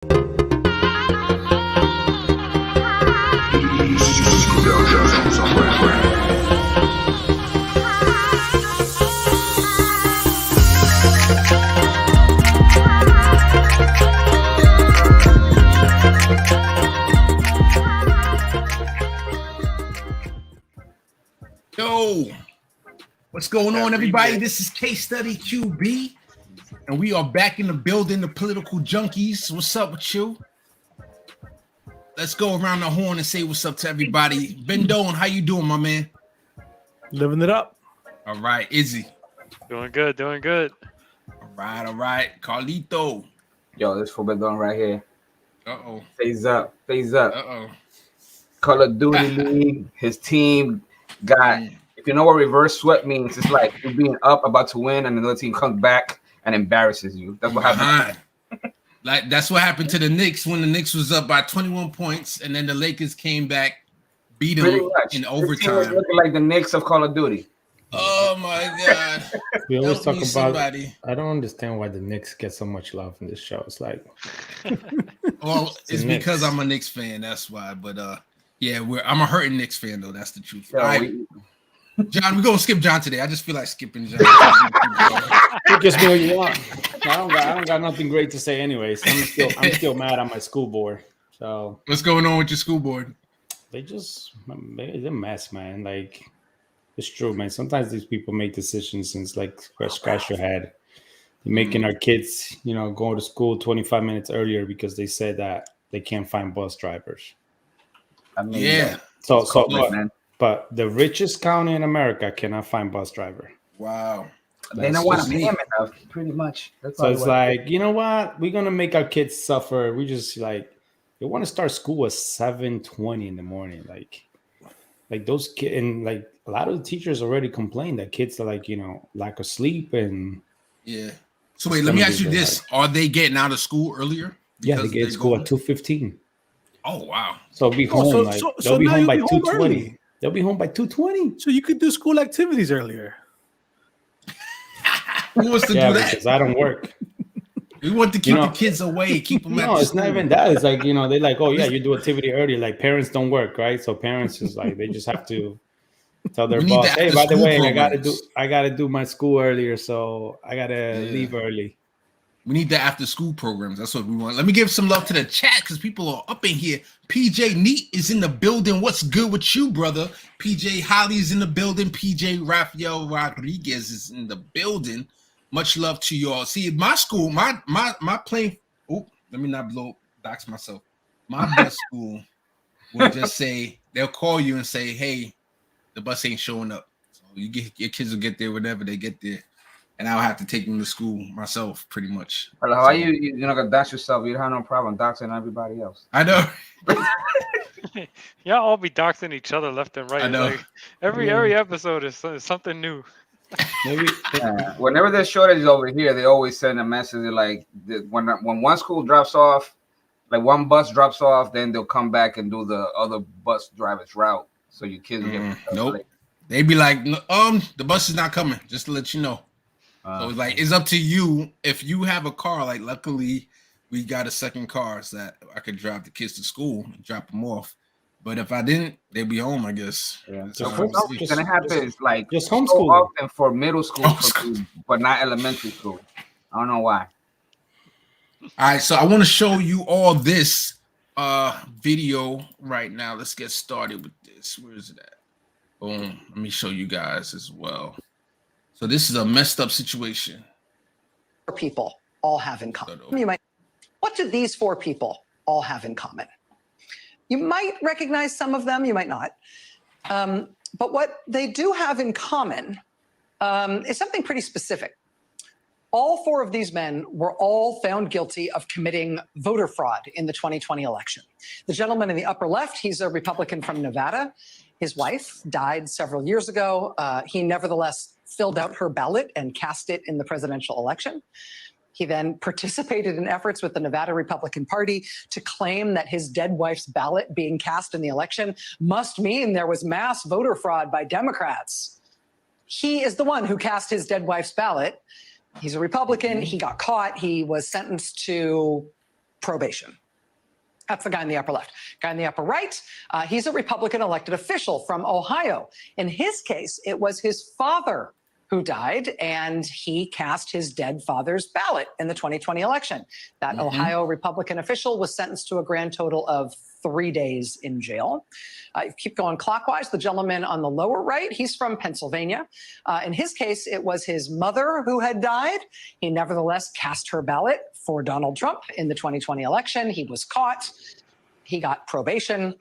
Yo, what's going on, everybody? This is Case Study QB, and we are back in the building, the political junkies. What's up with you? Let's go around the horn and say what's up to everybody. Ben Doan, how you doing, my man? Living it up. All right, Izzy. Doing good, doing good. All right. Carlito. Yo, this for Ben Doan right here. Uh-oh. Phase up. Uh-oh. Call of Duty League, his team got, if you know what reverse sweat means, it's like you're being up, about to win, and another team comes back and embarrasses you. That's what happened. Like that's what happened to the Knicks when the Knicks was up by 21 points, and then the Lakers came back, beat them in overtime. This team was looking like the Knicks of Call of Duty. Oh my God! We always talk about. Somebody. I don't understand why the Knicks get so much love in this show. It's like, well, it's because I'm a Knicks fan. That's why. But yeah, I'm a hurting Knicks fan though. That's the truth. All right. John, we're gonna skip John today. I just feel like skipping John. You just know you want. I don't got nothing great to say, anyways. I'm still mad at my school board. So what's going on with your school board? They're a mess, man. Like it's true, man. Sometimes these people make decisions and it's like scratch your head. They're making our kids, go to school 25 minutes earlier because they said that they can't find bus drivers. I mean, yeah. But the richest county in America cannot find bus driver. Wow. They don't want to pay them enough, pretty much. So it's like, you know what? We're going to make our kids suffer. We just they want to start school at 7:20 in the morning. Like those kids, and like a lot of the teachers already complain that kids are lack of sleep and. Yeah. So wait, let me ask you this. Are they getting out of school earlier? Yeah, they get to school at 2:15. Oh, wow. So they'll be home they'll be home by 2:20. They'll be home by 2:20. So you could do school activities earlier. Who wants to do that? Because I don't work. We want to keep the kids away, keep them No, it's not even that. It's like, they're like, oh, yeah, you do activity earlier. Like, parents don't work, right? So parents is like, they just have to tell their boss, hey, by the way, I gotta do my school earlier, so I gotta leave early. We need the after school programs. That's what we want. Let me give some love to the chat because people are up in here. PJ Neat is in the building. What's good with you, brother? PJ Holly is in the building. PJ Rafael Rodriguez is in the building. Much love to you all. See, my school, my plane. Oh, let me not dox myself. My bus school will just say, they'll call you and say, hey, the bus ain't showing up. So your kids will get there whenever they get there. And I'll have to take them to school myself, pretty much. Well, how you're not gonna dox yourself? You don't have no problem doxing everybody else. I know. Y'all all be doxing each other left and right. I know. Like, every episode is something new. Maybe whenever there's shortages over here, they always send a message like when one school drops off, like one bus drops off, then they'll come back and do the other bus driver's route. So your kids get nope. They be like, the bus is not coming. Just to let you know. So it's up to you. If you have a car, like luckily we got a second car so that I could drive the kids to school and drop them off. But if I didn't, they'd be home, I guess. Yeah. So what's gonna happen is like just homeschool so often for middle school, but not elementary school. I don't know why. All right, so I want to show you all this video right now. Let's get started with this. Where is it at? Boom. Let me show you guys as well. So this is a messed up situation. People all have in common. What do these four people all have in common? You might recognize some of them, you might not. But what they do have in common is something pretty specific. All four of these men were all found guilty of committing voter fraud in the 2020 election. The gentleman in the upper left, he's a Republican from Nevada. His wife died several years ago. He nevertheless filled out her ballot and cast it in the presidential election. He then participated in efforts with the Nevada Republican Party to claim that his dead wife's ballot being cast in the election must mean there was mass voter fraud by Democrats. He is the one who cast his dead wife's ballot. He's a Republican. He got caught. He was sentenced to probation. That's the guy in the upper left. Guy in the upper right, he's a Republican elected official from Ohio. In his case, it was his father who died, and he cast his dead father's ballot in the 2020 election. That Ohio Republican official was sentenced to a grand total of 3 days in jail. Keep going clockwise. The gentleman on the lower right, he's from Pennsylvania. In his case, it was his mother who had died. He nevertheless cast her ballot for Donald Trump in the 2020 election. He was caught. He got probation.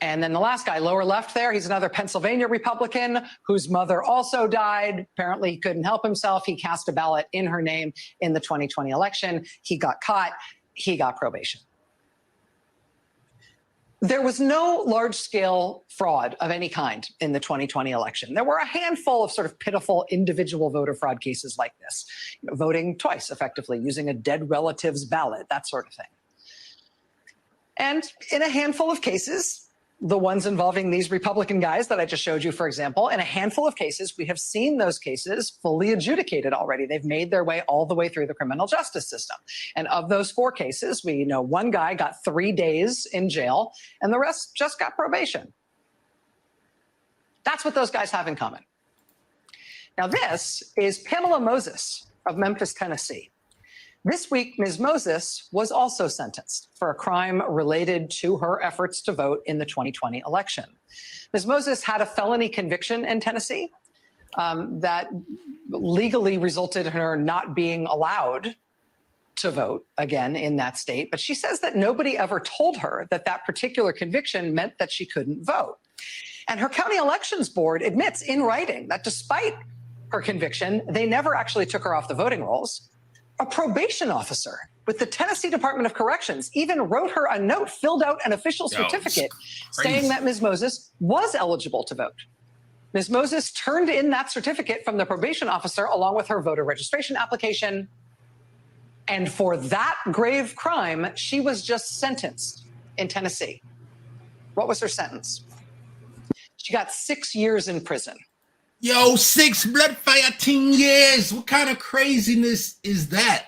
And then the last guy, lower left there, he's another Pennsylvania Republican whose mother also died. Apparently, he couldn't help himself. He cast a ballot in her name in the 2020 election. He got caught. He got probation. There was no large-scale fraud of any kind in the 2020 election. There were a handful of sort of pitiful individual voter fraud cases like this, voting twice effectively, using a dead relative's ballot, that sort of thing. And in a handful of cases, the ones involving these Republican guys that I just showed you, for example, in a handful of cases, we have seen those cases fully adjudicated already. They've made their way all the way through the criminal justice system. And of those 4 cases, we know one guy got 3 days in jail and the rest just got probation. That's what those guys have in common. Now, this is Pamela Moses of Memphis, Tennessee. This week, Ms. Moses was also sentenced for a crime related to her efforts to vote in the 2020 election. Ms. Moses had a felony conviction in Tennessee that legally resulted in her not being allowed to vote again in that state. But she says that nobody ever told her that that particular conviction meant that she couldn't vote. And her county elections board admits in writing that despite her conviction, they never actually took her off the voting rolls. A probation officer with the Tennessee Department of Corrections even wrote her a note, filled out an official certificate saying that Ms. Moses was eligible to vote. Ms. Moses turned in that certificate from the probation officer along with her voter registration application. And for that grave crime, she was just sentenced in Tennessee. What was her sentence? She got 6 years in prison. Yo, 6 blood fire 10 years. What kind of craziness is that?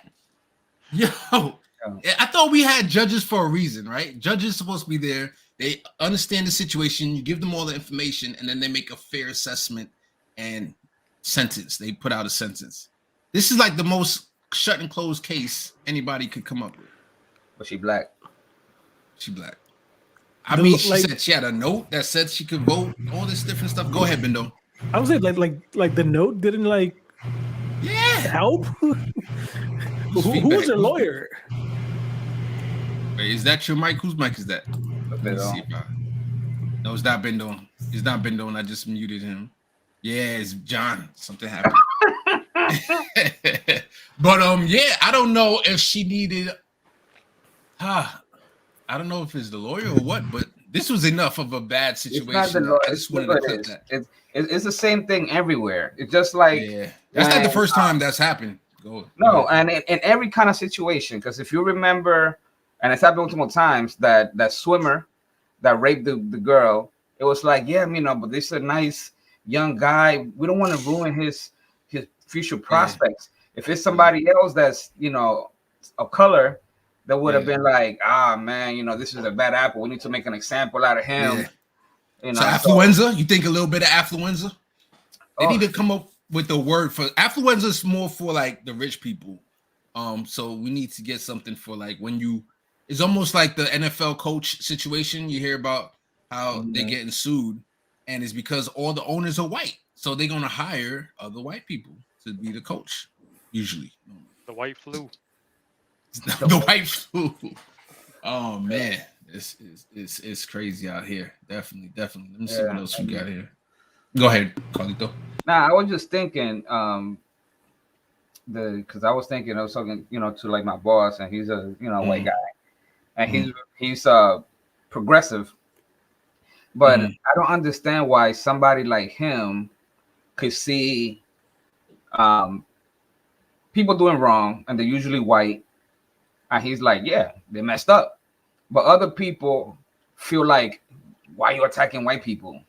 Yo, I thought we had judges for a reason, right? Judges supposed to be there. They understand the situation. You give them all the information, and then they make a fair assessment and sentence. They put out a sentence. This is like the most shut and closed case anybody could come up with. Was she black? She black. I mean, she said she had a note that said she could vote. All this different stuff. Go ahead, Bendo. I was like the note didn't help. Who was your lawyer? Wait, is that your mic? Whose mic is that? No, it's not Bendo. It's not Bendo, and I just muted him. Yeah, it's John. Something happened. But yeah, I don't know if she needed. I don't know if it's the lawyer or what, but this was enough of a bad situation. It's not the lawyer. I just wanted to cut that. It's the same thing everywhere. It's just like that's not the first time that's happened. Go and in every kind of situation, because if you remember, and it's happened multiple times, that swimmer that raped the girl, it was like, but this is a nice young guy. We don't want to ruin his future prospects. If it's somebody else that's of color, that would have been like, man, this is a bad apple. We need to make an example out of him. So affluenza, you think a little bit of affluenza? They need to come up with the word for affluenza is more for like the rich people. So we need to get something for like when it's almost like the NFL coach situation. You hear about how they're getting sued, and it's because all the owners are white. So they're gonna hire other white people to be the coach, usually. The white flu. The white flu. Oh man. It's crazy out here. Definitely. Let me see what else we got here. Go ahead, Carlito. I was just thinking, because I was talking, to like my boss, and he's a white guy, and he's progressive, but I don't understand why somebody like him could see people doing wrong, and they're usually white, and he's like, they messed up. But other people feel like, why are you attacking white people?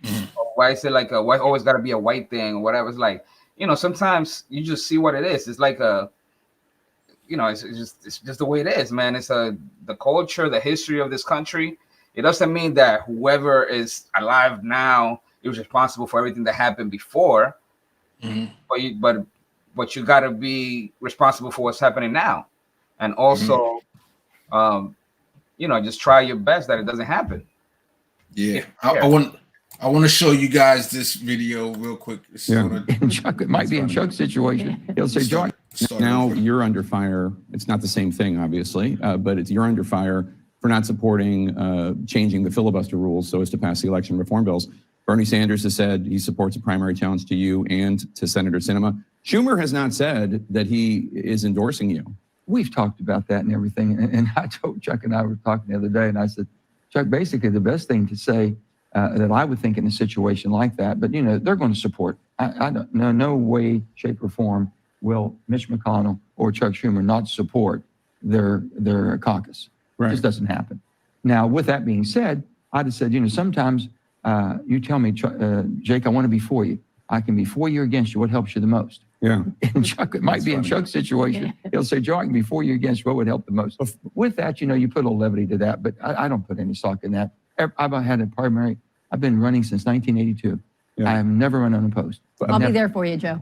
Or why is it like why always got to be a white thing or whatever? It's like, sometimes you just see what it is. It's like it's just the way it is, man. It's the culture, the history of this country. It doesn't mean that whoever is alive now is responsible for everything that happened before, but you got to be responsible for what's happening now, and also, just try your best that it doesn't happen. Yeah, I want to show you guys this video real quick. Chuck, it might be in Chuck's situation. He'll say, "John, now you're under fire." It's not the same thing, obviously, but you're under fire for not supporting changing the filibuster rules so as to pass the election reform bills. Bernie Sanders has said he supports a primary challenge to you and to Senator Sinema. Schumer has not said that he is endorsing you. We've talked about that and everything. And I told Chuck and I were talking the other day, and I said, Chuck, basically the best thing to say that I would think in a situation like that, but they're going to support. I don't know, no way, shape, or form will Mitch McConnell or Chuck Schumer not support their caucus. Right. It just doesn't happen. Now, with that being said, I'd have said, sometimes you tell me, Jake, I want to be for you. I can be for you or against you. What helps you the most? Yeah. And Chuck, it might be in Chuck's situation. He'll say, Joe, I can be for you or against you. What would help the most? With that, you put a little levity to that, but I don't put any stock in that. I've had a primary. I've been running since 1982. Yeah. I have never run unopposed. I'll be there for you, Joe.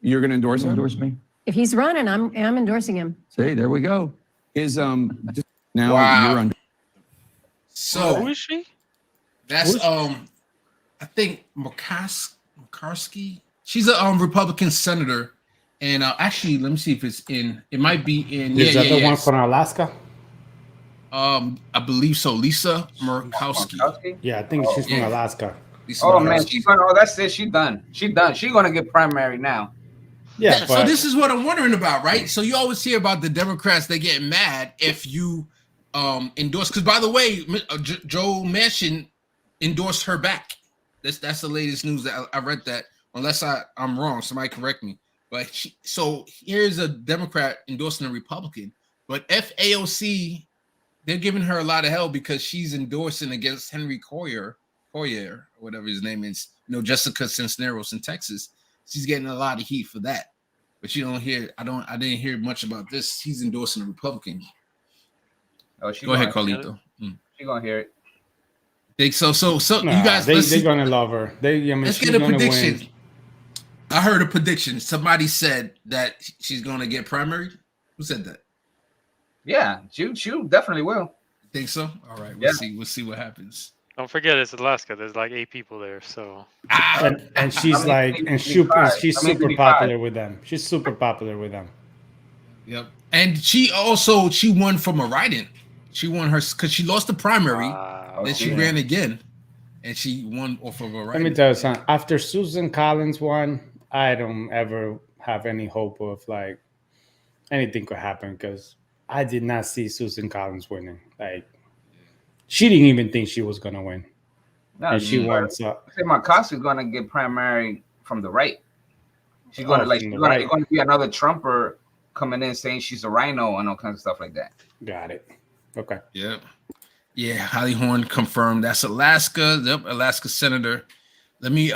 You're going to endorse him? Endorse me? If he's running, I'm endorsing him. See, there we go. Now you're under. So who is she? That's I think McCaskey. She's a Republican senator, and actually, let me see if it's in. It might be in. Is that the one from Alaska? I believe so. Lisa Murkowski. Yeah, I think she's from Alaska. Man, that's it. She's done. She's gonna get primary now. Yeah. So this is what I'm wondering about, right? So you always hear about the Democrats; they get mad if you endorse. Because by the way, Joe Manchin endorsed her back. That's the latest news that I read that. Unless I'm wrong, somebody correct me. But so here's a Democrat endorsing a Republican, but FAOC, they're giving her a lot of hell because she's endorsing against Henry Coyer, or whatever his name is. Jessica Cisneros in Texas. She's getting a lot of heat for that. But you don't hear. I didn't hear much about this. He's endorsing a Republican. Oh, go ahead, Carlito. She's gonna hear it. Think so. Nah, you guys, they're gonna love her. Let's get a prediction. Win. I heard a prediction. Somebody said that she's gonna get primary. Who said that? Yeah, she definitely will. Think so? All right, we'll see what happens. Don't forget, it's Alaska. There's like 8 people there, so. And she's she's super popular with them. She's super popular with them. Yep. And she won from a write-in. She won her because she lost the primary. Then she ran again, and she won off of a write-in. Let me tell you something. After Susan Collins won, I don't ever have any hope of like anything could happen because I did not see Susan Collins winning. Like she didn't even think she was gonna win, and she won. So McCoskey's gonna get primary from the right. She's gonna going to be another Trumper coming in saying she's a rhino and all kinds of stuff like that. Got it. Okay. Yep. Yeah. Holly Horn confirmed. That's Alaska. Yep. Alaska senator. Let me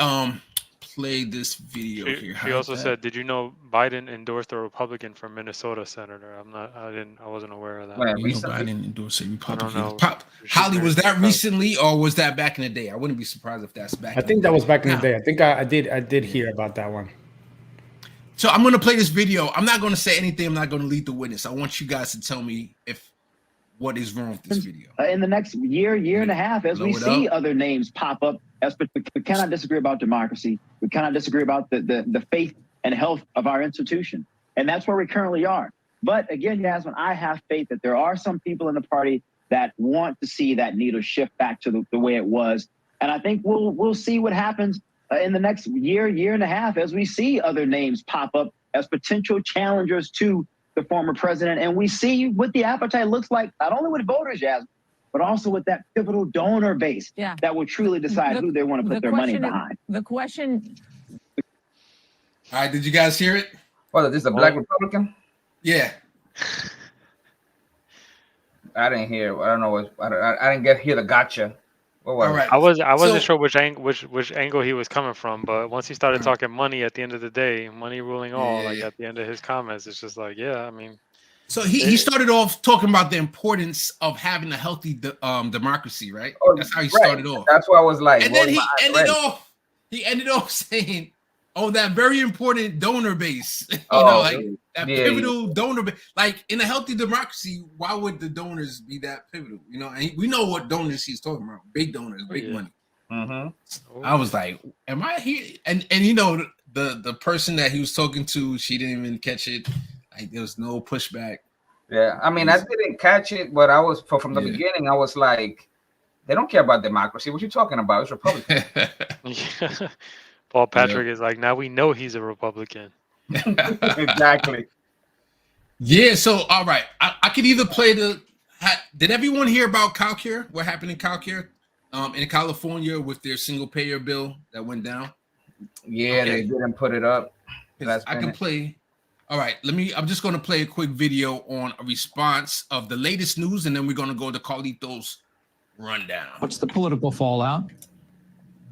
play this video here. She also said, "Did you know Biden endorsed a Republican for Minnesota senator?" I wasn't aware of that. Biden endorsed a Republican. I don't know. Holly, was that recently or was that back in the day? I wouldn't be surprised if that's back. I think that was back in the day. I think I did hear about that one. So I'm going to play this video. I'm not going to say anything. I'm not going to lead the witness. I want you guys to tell me what is wrong with this video. In the next year and a half, as we see other names pop up, we cannot disagree about democracy. We cannot disagree about the faith and health of our institution. And that's where we currently are. But again, Yasmin, I have faith that there are some people in the party that want to see that needle shift back to the way it was. And I think we'll see what happens in the next year and a half as we see other names pop up as potential challengers to the former president. And we see what the appetite looks like, not only with voters, Yasmin, but also with that pivotal donor base that will truly decide who they want to put their money behind. The question. All right, did you guys hear it? Well, this is a black Republican? Yeah. I didn't hear. I don't know what. I didn't hear the gotcha. All right. I wasn't sure which angle he was coming from, but once he started talking money at the end of the day, money ruling all, at the end of his comments, it's just like, yeah, I mean, So he started off talking about the importance of having a healthy democracy, right? Oh, that's how he right. started off. That's why I was like, and then he ended off saying, "Oh, that very important donor base, that pivotal donor base. Like in a healthy democracy, why would the donors be that pivotal? You know, and we know what donors he's talking about: big donors, big money." I was like, "Am I here?" And you know, the person that he was talking to, she didn't even catch it. Like there was no pushback. Yeah, I mean, I didn't catch it, but I was from the beginning. I was like, they don't care about democracy. What you talking about? It's Republican. Paul Patrick is like, now we know he's a Republican. Exactly. Yeah. So all right, I could either play the. Did everyone hear about CalCare? What happened in CalCare, in California with their single payer bill that went down? Yeah, they didn't put it up. I can play. All right, I'm just going to play a quick video on a response of the latest news, and then we're going to go to Carlito's rundown. What's the political fallout?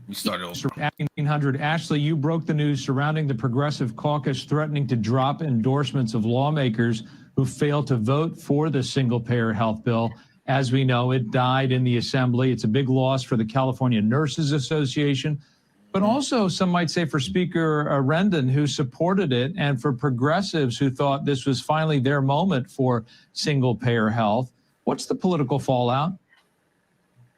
We started over. 1800. Ashley, you broke the news surrounding the Progressive Caucus threatening to drop endorsements of lawmakers who failed to vote for the single-payer health bill. As we know, it died in the assembly. It's a big loss for the California Nurses Association, but also some might say for Speaker Rendon, who supported it, and for progressives who thought this was finally their moment for single-payer health. What's the political fallout?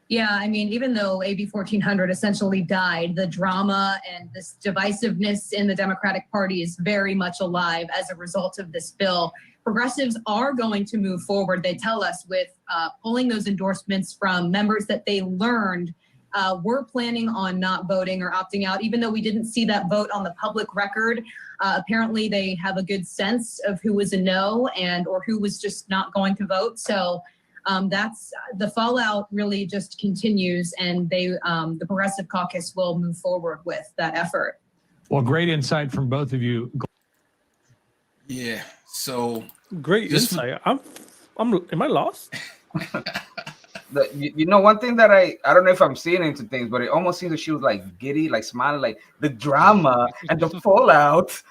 Yeah, I mean, even though AB 1400 essentially died, the drama and this divisiveness in the Democratic Party is very much alive as a result of this bill. Progressives are going to move forward, they tell us, with pulling those endorsements from members that they learned were planning on not voting or opting out, even though we didn't see that vote on the public record. Apparently, they have a good sense of who was a no or who was just not going to vote. So that's the fallout really just continues, and the Progressive Caucus will move forward with that effort. Well, great insight from both of you. Yeah. So great insight. Am I lost? You know, one thing that I don't know if I'm seeing into things, but it almost seems that she was like giddy, like smiling, like the drama and the fallout.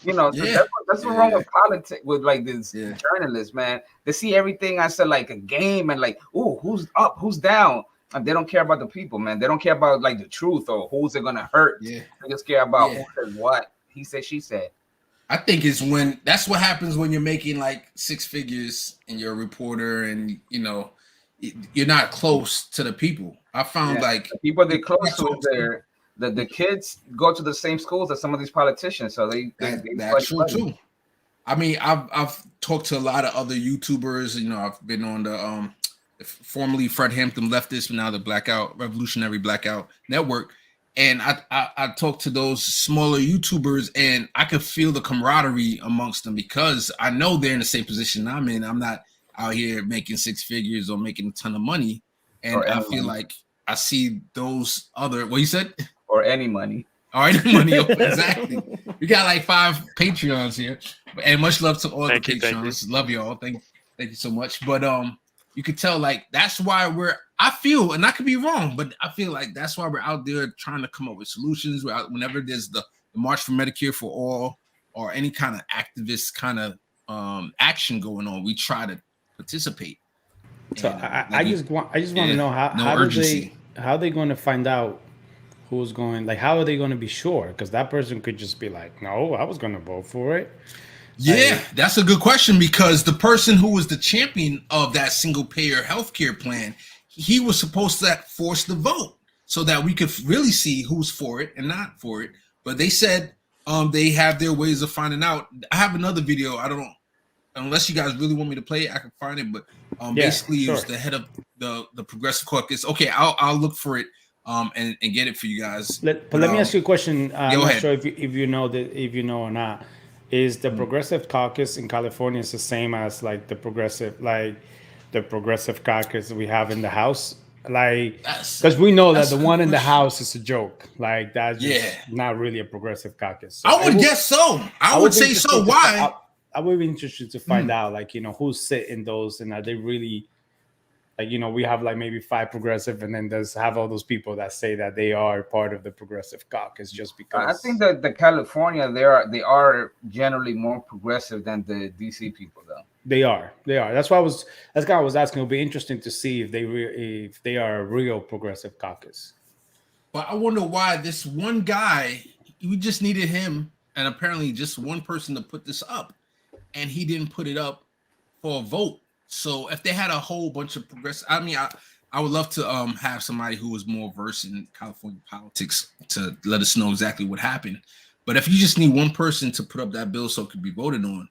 You know, so that's what's wrong with politics, with like this journalists, man. They see everything I said like a game and like, oh, who's up, who's down, and they don't care about the people, man. They don't care about like the truth or who's it gonna hurt. They just care about who said what. He said, she said. I think that's what happens when you're making like six figures and you're a reporter and you know you're not close to the people. I found like the people they're close to, the kids go to the same schools as some of these politicians, so that's true too. I mean, I've talked to a lot of other YouTubers. You know, I've been on the formerly Fred Hampton Leftist, now the Revolutionary Blackout Network, and I talked to those smaller YouTubers, and I could feel the camaraderie amongst them because I know they're in the same position I'm in. I'm not out here making six figures or making a ton of money, and I feel like I see those other. What you said? Or any money. All right, money. Exactly. We got like 5 Patreons here, and much love to all the Patreons. Love y'all. Thank you so much. But you could tell like that's why I feel, and I could be wrong, but I feel like that's why we're out there trying to come up with solutions. Whenever there's the March for Medicare for All or any kind of activist kind of action going on, we try to participate. So I just want to know how they going to find out who's going, like, how are they going to be sure? Because that person could just be like, no, I was going to vote for it. Yeah, that's a good question, because the person who was the champion of that single payer healthcare plan, he was supposed to force the vote so that we could really see who's for it and not for it. But they said they have their ways of finding out. I have another video. I don't, unless you guys really want me to play it, I can find it. But basically, it was the head of the Progressive Caucus. Okay, I'll look for it. And get it for you guys. Let me ask you a question. I'm not sure if you know or not. Is the Progressive Caucus in California is the same as like the Progressive Caucus we have in the House? Like, because we know that the one in the House is a joke. Like that's just not really a Progressive Caucus. So I would guess so. I would say so. Why? I would be interested to find out, like, you know, who's sitting those and are they really. Like, you know, we have like maybe 5 progressive, and then there's have all those people that say that they are part of the Progressive Caucus just because. I think that the California they are generally more progressive than the DC people, though. They are. That's why I was asking. It'll be interesting to see if they are a real progressive caucus. But I wonder why this one guy, we just needed him, and apparently just one person to put this up, and he didn't put it up for a vote. So if they had a whole bunch of progressive, I mean, I would love to have somebody who was more versed in California politics to let us know exactly what happened. But if you just need one person to put up that bill so it could be voted on,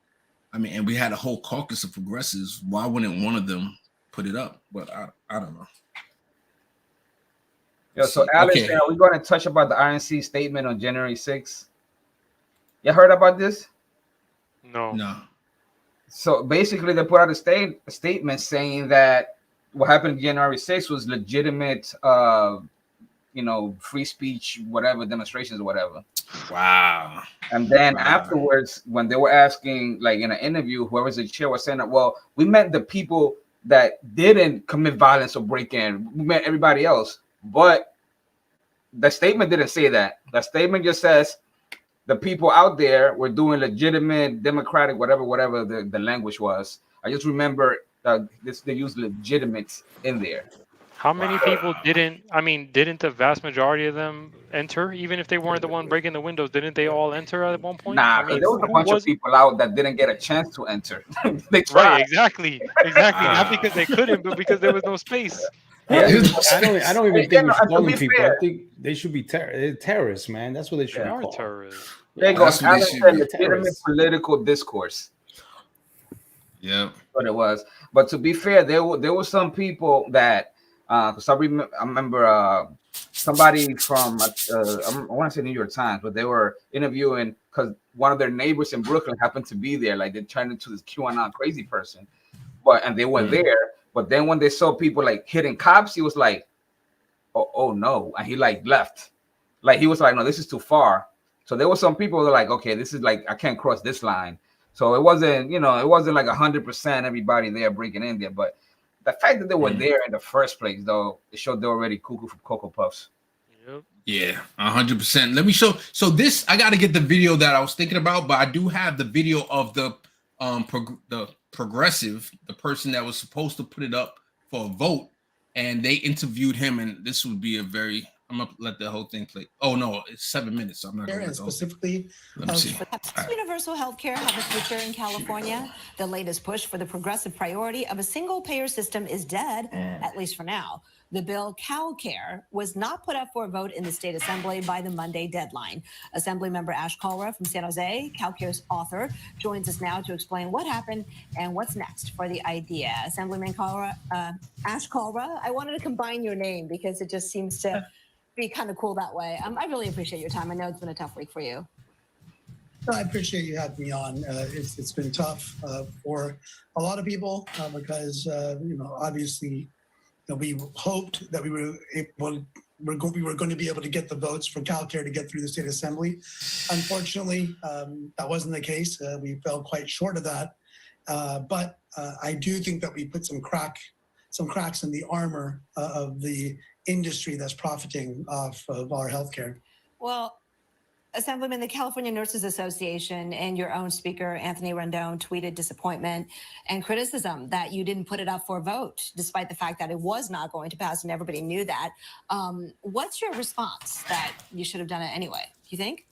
I mean, and we had a whole caucus of progressives, why wouldn't one of them put it up? But I don't know. Yeah, so Alex, we're going to touch about the Rnc statement on January 6th. You heard about this? No. So basically, they put out a statement saying that what happened January 6th was legitimate, free speech, whatever, demonstrations or whatever. Wow. And then afterwards, when they were asking, like in an interview, whoever's the chair was saying that, well, we meant the people that didn't commit violence or break in. We meant everybody else. But the statement didn't say that. The statement just says the people out there were doing legitimate, democratic, whatever the language was. I just remember they used legitimate in there. How many people didn't the vast majority of them enter, even if they weren't the one breaking the windows? Didn't they all enter at one point? Nah, there was a bunch of people out that didn't get a chance to enter. They tried. Right, exactly. Not because they couldn't, but because there was no space. Yeah, I don't even think we should call them people. I think they should be terrorists, man. That's what they should be called. Terrorists. There you go. Legitimate political discourse. Yeah, what it was. But to be fair, there were some people that, because I remember somebody from I want to say New York Times, but they were interviewing because one of their neighbors in Brooklyn happened to be there. Like they turned into this QAnon crazy person, and they went there. But then when they saw people like hitting cops, he was like, "Oh no!" And he like left. Like he was like, "No, this is too far." So there were some people that were like, "Okay, this is like I can't cross this line." So it wasn't like 100% everybody there breaking in there. But the fact that they were there in the first place, though, it showed they were already cuckoo for Cocoa Puffs. Yep. Yeah, 100%. Let me show. So this, I got to get the video that I was thinking about, but I do have the video of the progressive, the person that was supposed to put it up for a vote, and they interviewed him, and this would be I'm gonna let the whole thing play. Oh no, it's 7 minutes. So I'm not gonna specifically. Let me see. Universal health care have a future in California. The latest push for the progressive priority of a single-payer system is dead, at least for now. The bill CalCare was not put up for a vote in the state assembly by the Monday deadline. Assemblymember Ash Kalra from San Jose, CalCare's author, joins us now to explain what happened and what's next for the idea. Assemblyman Kalra, Ash Kalra, I wanted to combine your name because it just seems to be kind of cool that way. I really appreciate your time. I know it's been a tough week for you. I appreciate you having me on. It's been tough for a lot of people because obviously we hoped that we were going to be able to get the votes for CalCare to get through the state assembly. Unfortunately, that wasn't the case. We fell quite short of that. But I do think that we put some cracks in the armor of the industry that's profiting off of our healthcare. Well, Assemblyman, the California Nurses Association and your own speaker, Anthony Rendon, tweeted disappointment and criticism that you didn't put it up for a vote, despite the fact that it was not going to pass and everybody knew that. What's your response that you should have done it anyway, do you think?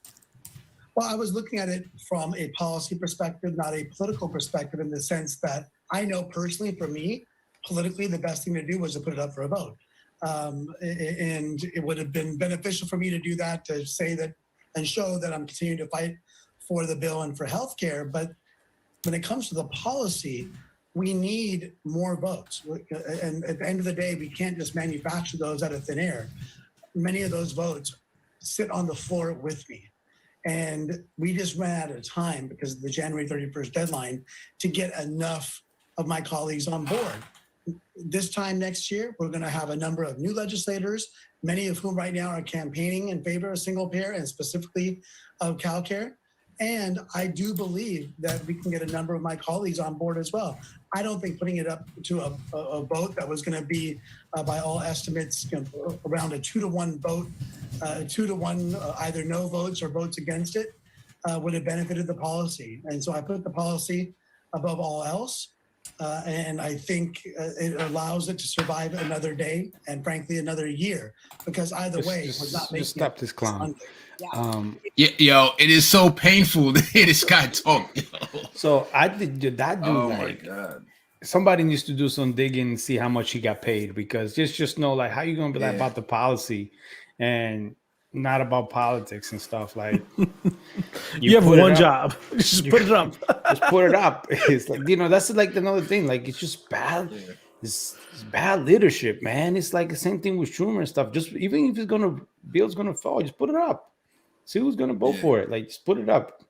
Well, I was looking at it from a policy perspective, not a political perspective, in the sense that I know personally, for me, politically, the best thing to do was to put it up for a vote. And it would have been beneficial for me to do that, to say that and show that I'm continuing to fight for the bill and for healthcare. But when it comes to the policy, we need more votes. And at the end of the day, we can't just manufacture those out of thin air. Many of those votes sit on the floor with me. And we just ran out of time because of the January 31st deadline to get enough of my colleagues on board. This time next year, we're going to have a number of new legislators, many of whom right now are campaigning in favor of single payer and specifically of CalCare. And I do believe that we can get a number of my colleagues on board as well. I don't think putting it up to a vote that was going to be, by all estimates, around a 2-to-1 vote, 2-to-1 either no votes or votes against it, would have benefited the policy. And so I put the policy above all else. And I think it allows it to survive another day and, frankly, another year. Because either way, we're not making just stop this clown. Yeah, yo, it is so painful to hear this guy talk. Yo. So I did that dude. Oh like, my God. Somebody needs to do some digging and see how much he got paid, because just know, like, how you gonna be like about the policy and not about politics and stuff. Like, you have one job. Just put it up. Just put it up. It's like, that's like another thing. Like, it's just bad. It's bad leadership, man. It's like the same thing with Schumer and stuff. Just even if bill's gonna fall, just put it up. See who's gonna vote for it. Like, just put it up.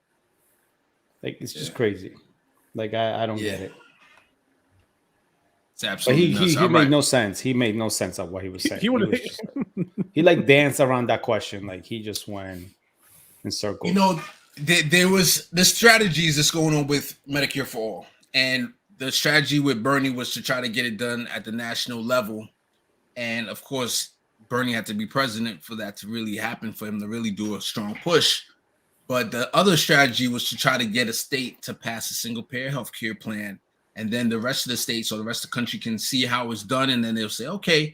Like, it's just crazy. Like, I don't get it. It's absolutely but he made no sense. He made no sense of what he was saying. He like danced around that question. Like, he just went in circles. There was the strategies that's going on with Medicare for All, and the strategy with Bernie was to try to get it done at the national level. And of course, Bernie had to be president for that to really happen, for him to really do a strong push. But the other strategy was to try to get a state to pass a single payer healthcare plan. And then the rest of the states or the rest of the country can see how it's done. And then they'll say, okay,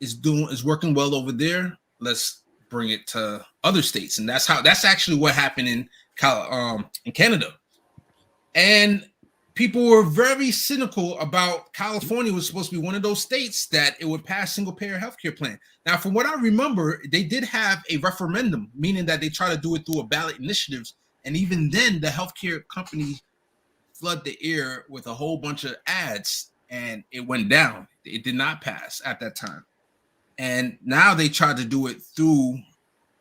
it's working well over there. Let's bring it to other states. And that's actually what happened in Canada. And people were very cynical about California was supposed to be one of those states that it would pass single payer healthcare plan. Now, from what I remember, they did have a referendum, meaning that they try to do it through a ballot initiatives. And even then, the healthcare companies flood the air with a whole bunch of ads, and it went down. It did not pass at that time. And now they tried to do it through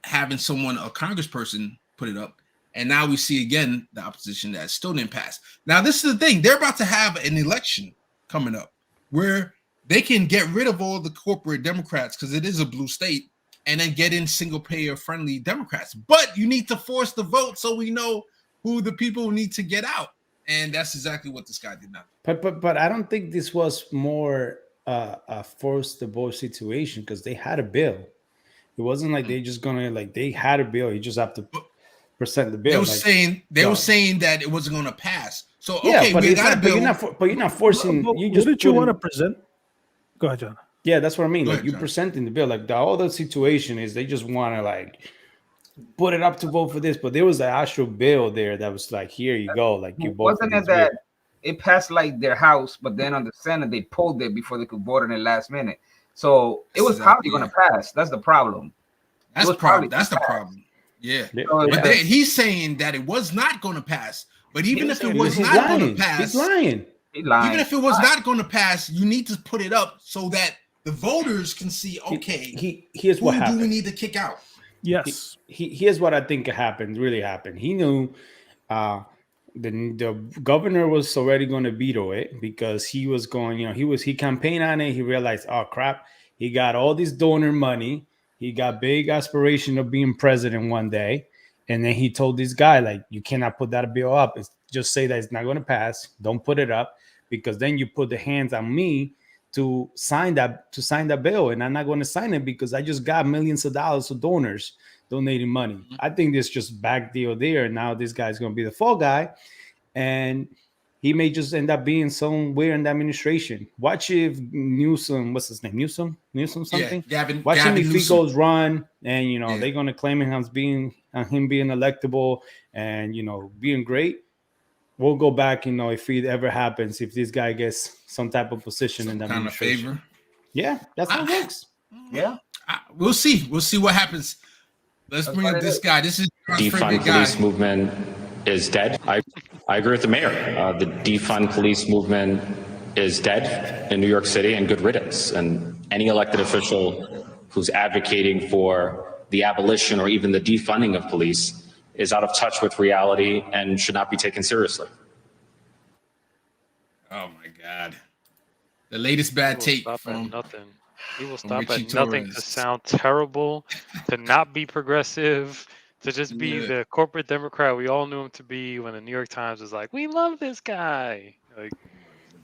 having a congressperson put it up. And now we see again the opposition that still didn't pass. Now, this is the thing. They're about to have an election coming up where they can get rid of all the corporate Democrats, because it is a blue state, and then get in single payer friendly Democrats. But you need to force the vote so we know who the people need to get out. And that's exactly what this guy did not. But I don't think this was more a forced the vote situation, because they had a bill. It wasn't like they just gonna they had a bill. You just have to present the bill. They were saying that it wasn't gonna pass. So okay, but we got a bill. But you're not forcing. What did you want to present? Go ahead, John. Yeah, that's what I mean. Like, you're presenting the bill. Like, the other situation is they just want to put it up to vote for this, but there was an actual bill there that was like, here you go, like, you vote. Wasn't it that it passed their house, but then on the Senate they pulled it before they could vote on it last minute? So it was probably going to pass. That's the problem. That's the problem. Yeah. But he's saying that it was not going to pass. But even if it was not going to pass, he's lying. Even if it was not going to pass, you need to put it up so that the voters can see. Okay, here's what happened. Who do we need to kick out? Yes. Here's what I think really happened. He knew the governor was already going to veto it, because he was going, he campaigned on it. He realized, oh crap, he got all this donor money. He got big aspiration of being president one day. And then he told this guy, like, you cannot put that bill up. Just say that it's not going to pass. Don't put it up, because then you put the hands on me to sign that bill, and I'm not going to sign it because I just got millions of dollars of donors donating money. Mm-hmm. I think this just back deal there. And now this guy's going to be the fall guy, and he may just end up being somewhere in the administration. Watch if Newsom, what's his name? Newsom something. Yeah, Gavin. Watch him if Newsom. he goes run, and they're going to claim him as being electable and being great. We'll go back, if it ever happens, if this guy gets some type of position in that kind of favor. Yeah, that's how it works. Yeah, we'll see. We'll see what happens. Let's bring up this guy. This is defund police movement is dead. I agree with the mayor. The defund police movement is dead in New York City, and good riddance. And any elected official who's advocating for the abolition or even the defunding of police is out of touch with reality and should not be taken seriously. Oh my God. The latest bad take from nothing. He will stop at nothing to sound terrible, to not be progressive, to just be the corporate Democrat we all knew him to be when the New York Times was like, we love this guy. Like,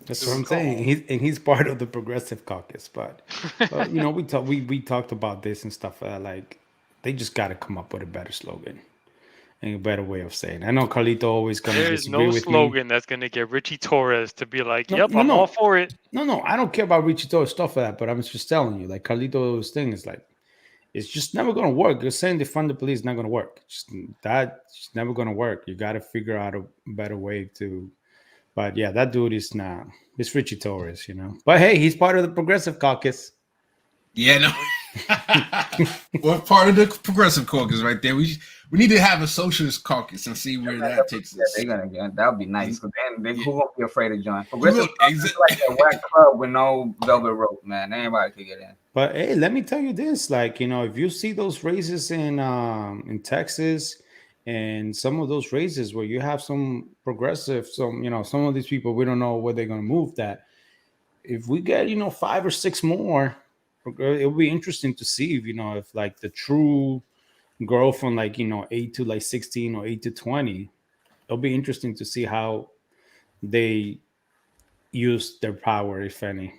that's what I'm saying. He's part of the progressive caucus, but we talked about this and stuff. Like, they just got to come up with a better slogan. a better way of saying it. I know Carlito always going to There's disagree no with me. slogan that's going to get Richie Torres to be like, yep, I'm all for it. No, I don't care about Richie Torres stuff for that, but I'm just telling you, like Carlito's thing is like, it's just never going to work. You're saying defund the police is not going to work. That's never going to work. You got to figure out a better way to. But yeah, that dude is not. It's Richie Torres, you know. But hey, he's part of the Progressive Caucus. Yeah, no. We're part of the Progressive Caucus right there. We need to have a Socialist Caucus and see where that takes us. They're gonna get that would be nice. Then who won't be afraid of joining? Progressive Caucus is like a whack club with no velvet rope, man. Anybody could get in. But hey, let me tell you this: like, you know, if you see those races in Texas and some of those races where you have some progressive, some of these people, we don't know where they're gonna move. That if we get 5 or 6 more. It'll be interesting to see if like the true grow from 8 to 16 or 8 to 20. It'll be interesting to see how they use their power, if any.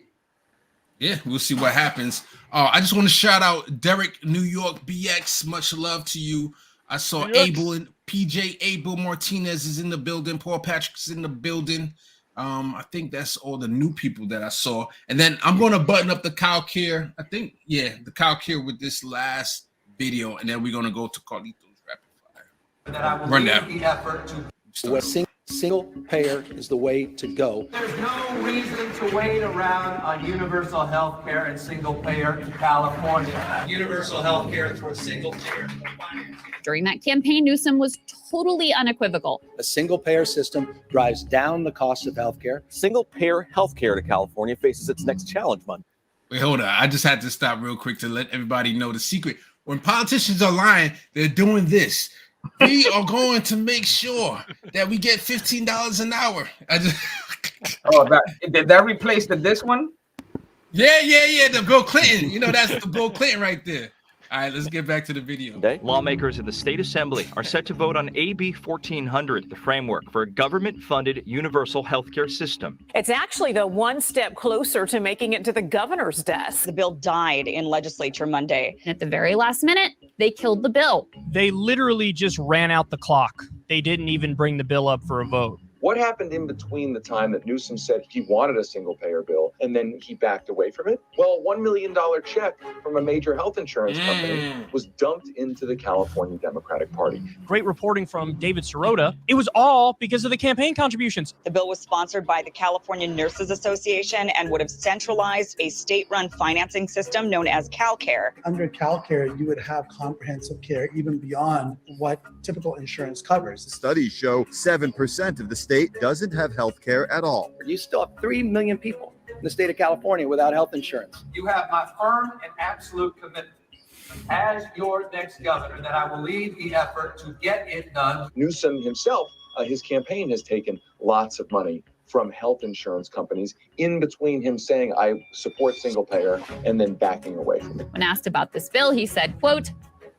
Yeah, we'll see what happens. I just want to shout out Derek, New York BX. Much love to you. I saw Abel and PJ Abel Martinez is in the building. Paul Patrick's in the building. I think that's all the new people that I saw. And then I'm going to button up the cow care. I think, the cow care with this last video. And then we're going to go to Carlito's rapid fire. Run that. The effort to single payer is the way to go. There's no reason to wait around on universal health care and single payer in California. Universal health care for single payer. During that campaign, Newsom was totally unequivocal. A single payer system drives down the cost of health care. Single payer health care to California faces its next challenge month. Wait, hold on. I just had to stop real quick to let everybody know the secret. When politicians are lying, they're doing this. We are going to make sure that we get $15 an hour. Did that replace this one? Yeah. The Bill Clinton. That's the Bill Clinton right there. All right, let's get back to the video. Lawmakers in the state assembly are set to vote on AB 1400, the framework for a government-funded universal health care system. It's actually one step closer to making it to the governor's desk. The bill died in legislature Monday. And at the very last minute, they killed the bill. They literally just ran out the clock. They didn't even bring the bill up for a vote. What happened in between the time that Newsom said he wanted a single payer bill and then he backed away from it? Well, $1 million check from a major health insurance company was dumped into the California Democratic Party. Great reporting from David Sirota. It was all because of the campaign contributions. The bill was sponsored by the California Nurses Association and would have centralized a state-run financing system known as CalCare. Under CalCare, you would have comprehensive care even beyond what typical insurance covers. Studies show 7% of the state doesn't have health care at all. You still have 3 million people in the state of California without health insurance. You have my firm and absolute commitment as your next governor that I will lead the effort to get it done. Newsom himself, his campaign has taken lots of money from health insurance companies in between him saying, I support single payer, and then backing away from it. When asked about this bill, he said, quote,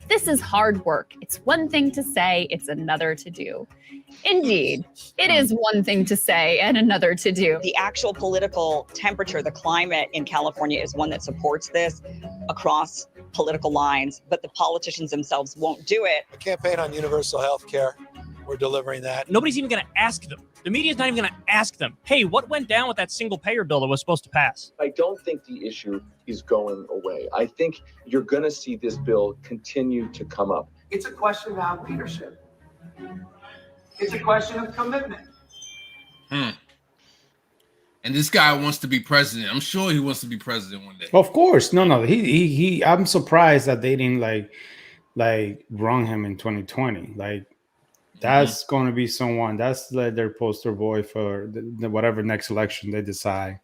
"This is hard work. It's one thing to say, it's another to do." Indeed, it is one thing to say and another to do. The actual political temperature, the climate in California is one that supports this across political lines, but the politicians themselves won't do it. A campaign on universal health care. We're delivering that. Nobody's even going to ask them. The media's not even going to ask them, hey, what went down with that single payer bill that was supposed to pass? I don't think the issue is going away. I think you're going to see this bill continue to come up. It's a question about leadership. It's a question of commitment. And this guy wants to be president. I'm sure he wants to be president one day. Of course. No. He I'm surprised that they didn't like wrong him in 2020. Like, that's going to be someone that's like their poster boy for the whatever next election they decide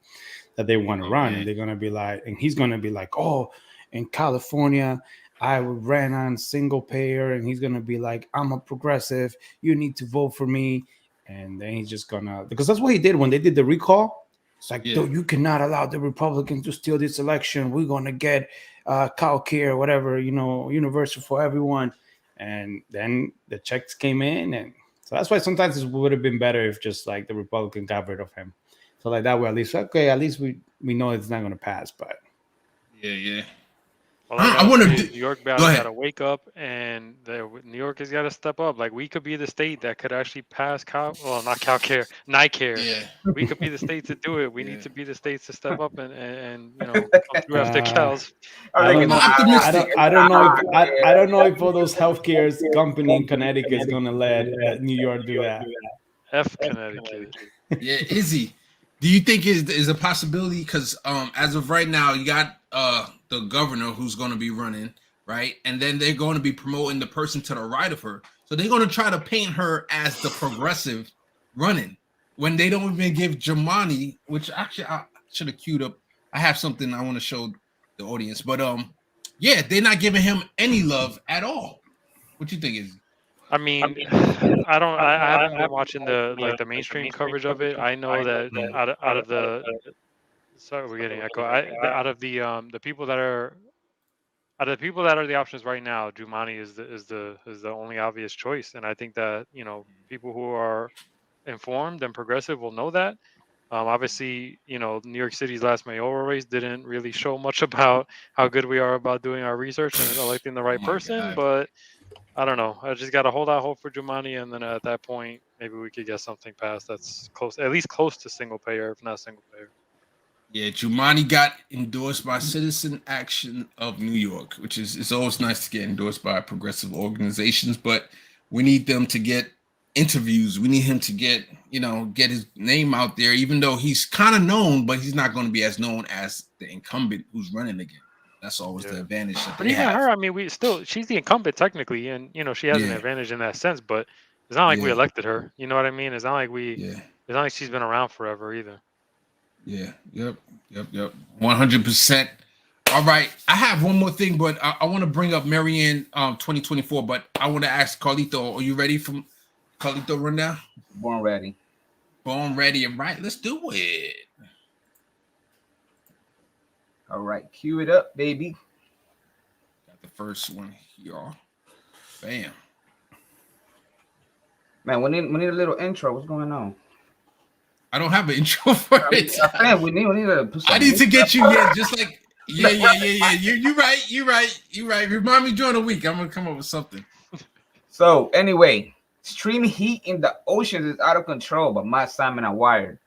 that they want to run. And they're going to be like, and he's going to be like, oh, in California, I ran on single payer. And he's going to be like, I'm a progressive. You need to vote for me. And then he's just going to, because that's what he did when they did the recall. It's like, you cannot allow the Republicans to steal this election. We're going to get CalCare, whatever, universal for everyone. And then the checks came in, and so that's why sometimes it would have been better if just like the Republican got rid of him. So like that way, at least we know it's not going to pass. But yeah. I want to. New York got to wake up, and New York has got to step up. Like we could be the state that could actually pass not cow care, night care. Yeah. We could be the state to do it. We need to be the states to step up and come through after cows. I don't know if all those healthcare company in Connecticut is gonna let New York do that. F Connecticut. Yeah, Izzy, do you think is a possibility? Because as of right now, you got the governor who's going to be running, right, and then they're going to be promoting the person to the right of her. So they're going to try to paint her as the progressive running when they don't even give Jumaane, which actually I should have queued up. I have something I want to show the audience, but yeah, they're not giving him any love at all. What you think, Izzy? I mean, I haven't been watching the mainstream coverage of it. I know that out of the sorry, we're getting echo. Out of the people that are the options right now, Jumaane is the only obvious choice, and I think that people who are informed and progressive will know that. Obviously, New York City's last mayoral race didn't really show much about how good we are about doing our research and electing the right person, but I don't know. I just got to hold out hope for Jumaane, and then at that point, maybe we could get something passed that's close, at least close to single payer, if not single payer. Yeah, Jumaane got endorsed by Citizen Action of New York, which is it's always nice to get endorsed by progressive organizations, but we need them to get interviews. We need him to get his name out there, even though he's kind of known, but he's not going to be as known as the incumbent who's running again. That's always the advantage. But even her, I mean, she's the incumbent technically, and she has an advantage in that sense. But it's not like we elected her. You know what I mean? It's not like it's not like she's been around forever either. Yeah. Yep. 100%. All right. I have one more thing, but I want to bring up Marianne 2024. But I want to ask Carlito, are you ready from Carlito rundown? Born ready. Born ready. All right. Let's do it. All right, cue it up, baby. Got the first one here. Bam. Man, we need a little intro. What's going on? I don't have an intro for it. We need to put some I need to get you just like yeah. You're right. Remind me during the week. I'm gonna come up with something. So anyway, extreme heat in the oceans is out of control, but my Simon and Wired.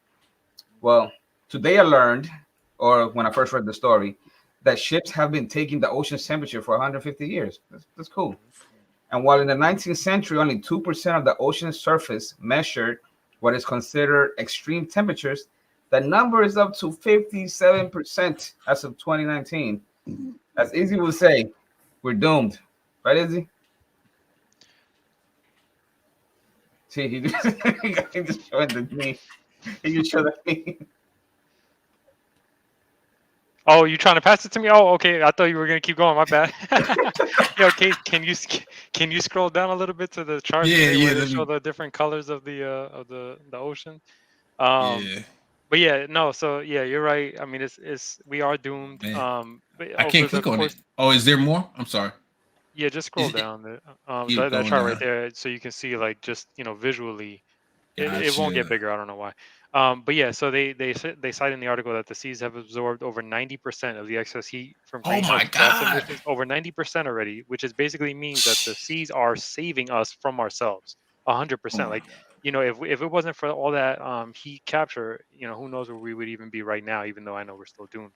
Well, today I learned, or when I first read the story, that ships have been taking the ocean's temperature for 150 years. That's cool. And while in the 19th century, only 2% of the ocean's surface measured what is considered extreme temperatures, the number is up to 57% as of 2019. As Izzy would say, we're doomed. Right, Izzy? See, he just showed the meme. He just showed the meme. Oh, you trying to pass it to me? Oh, okay. I thought you were gonna keep going. My bad. Yo, can you scroll down a little bit to the chart? Yeah. To show the different colors of the ocean. But yeah, no. So yeah, you're right. I mean, it's we are doomed. But I can't click on it. Oh, is there more? I'm sorry. Yeah, just scroll down. That chart right there, so you can see like just visually. It won't get bigger. I don't know why. But yeah, so they cite in the article that the seas have absorbed over 90% of the excess heat from greenhouse gas emissions, over 90% already, which is basically means that the seas are saving us from ourselves, 100%. Like, if it wasn't for all that heat capture, who knows where we would even be right now, even though I know we're still doomed.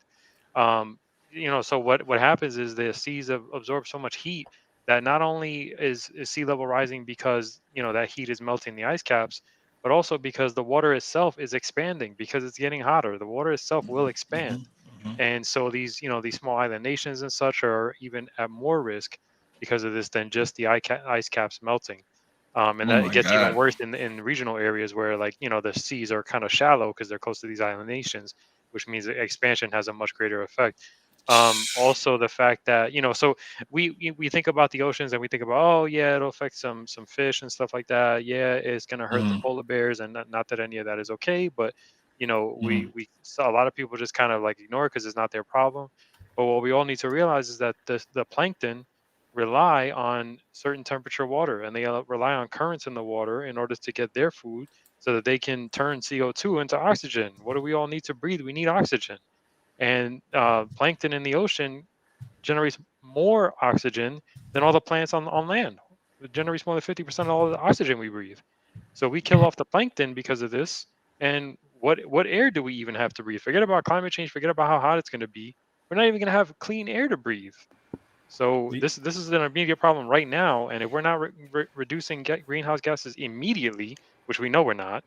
So what happens is the seas have absorbed so much heat that not only is sea level rising because that heat is melting the ice caps, but also because the water itself is expanding because it's getting hotter. The water itself will expand. And so these small island nations and such are even at more risk because of this than just the ice caps melting. And that it gets even worse in regional areas where the seas are kind of shallow because they're close to these island nations, which means the expansion has a much greater effect. Also the fact that so we think about the oceans and we think about it'll affect some fish and stuff like that. Yeah, it's gonna hurt the polar bears, and not that any of that is okay, but we saw a lot of people just kind of ignore it because it's not their problem. But what we all need to realize is that the plankton rely on certain temperature water, and they rely on currents in the water in order to get their food so that they can turn CO2 into oxygen. What do we all need to breathe? We need oxygen. And plankton in the ocean generates more oxygen than all the plants on land. It generates more than 50% of all the oxygen we breathe. So we kill off the plankton because of this. And what air do we even have to breathe? Forget about climate change. Forget about how hot it's going to be. We're not even going to have clean air to breathe. So this is an immediate problem right now. And if we're not reducing greenhouse gases immediately, which we know we're not,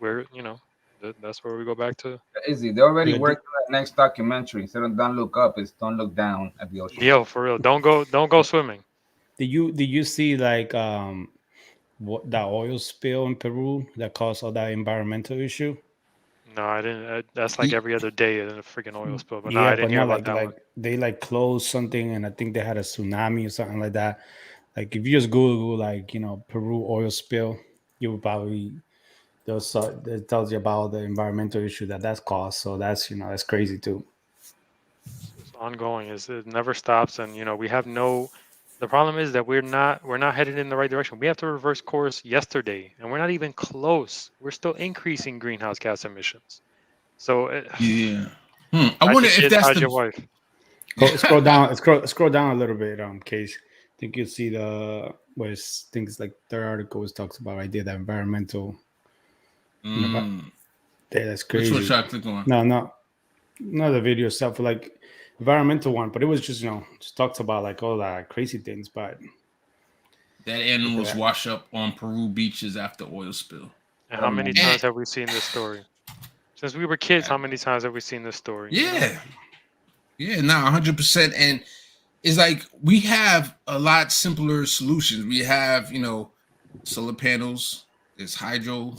we're, that's where we go back to. Easy. They're already working on the next documentary. Instead of Don't Look Up, it's Don't Look Down at the ocean. Yo, for real. Don't go swimming. Did you see like what that oil spill in Peru that caused all that environmental issue? No, I didn't. That's like every other day in a freaking oil spill. But no, Yeah, I didn't hear about like that one. they like closed something, and I think they had a tsunami or something like that. Like if you just Google like Peru oil spill, you would probably it tells you about the environmental issue that's caused. So that's that's crazy too. It's ongoing. It never stops, and we have no. The problem is that we're not headed in the right direction. We have to reverse course yesterday, and we're not even close. We're still increasing greenhouse gas emissions. So I wonder if that's your wife. Scroll down. Scroll down a little bit, Case. I think you'll see where things like third article talks about right there, the environmental. Yeah, that's crazy. Which one should I click on? No, the video itself, like environmental one, but it was just just talks about like all that crazy things. But that animals wash up on Peru beaches after oil spill. And how many times have we seen this story? Since we were kids, how many times have we seen this story? Yeah, 100%. And it's like we have a lot simpler solutions. We have solar panels. There's hydro.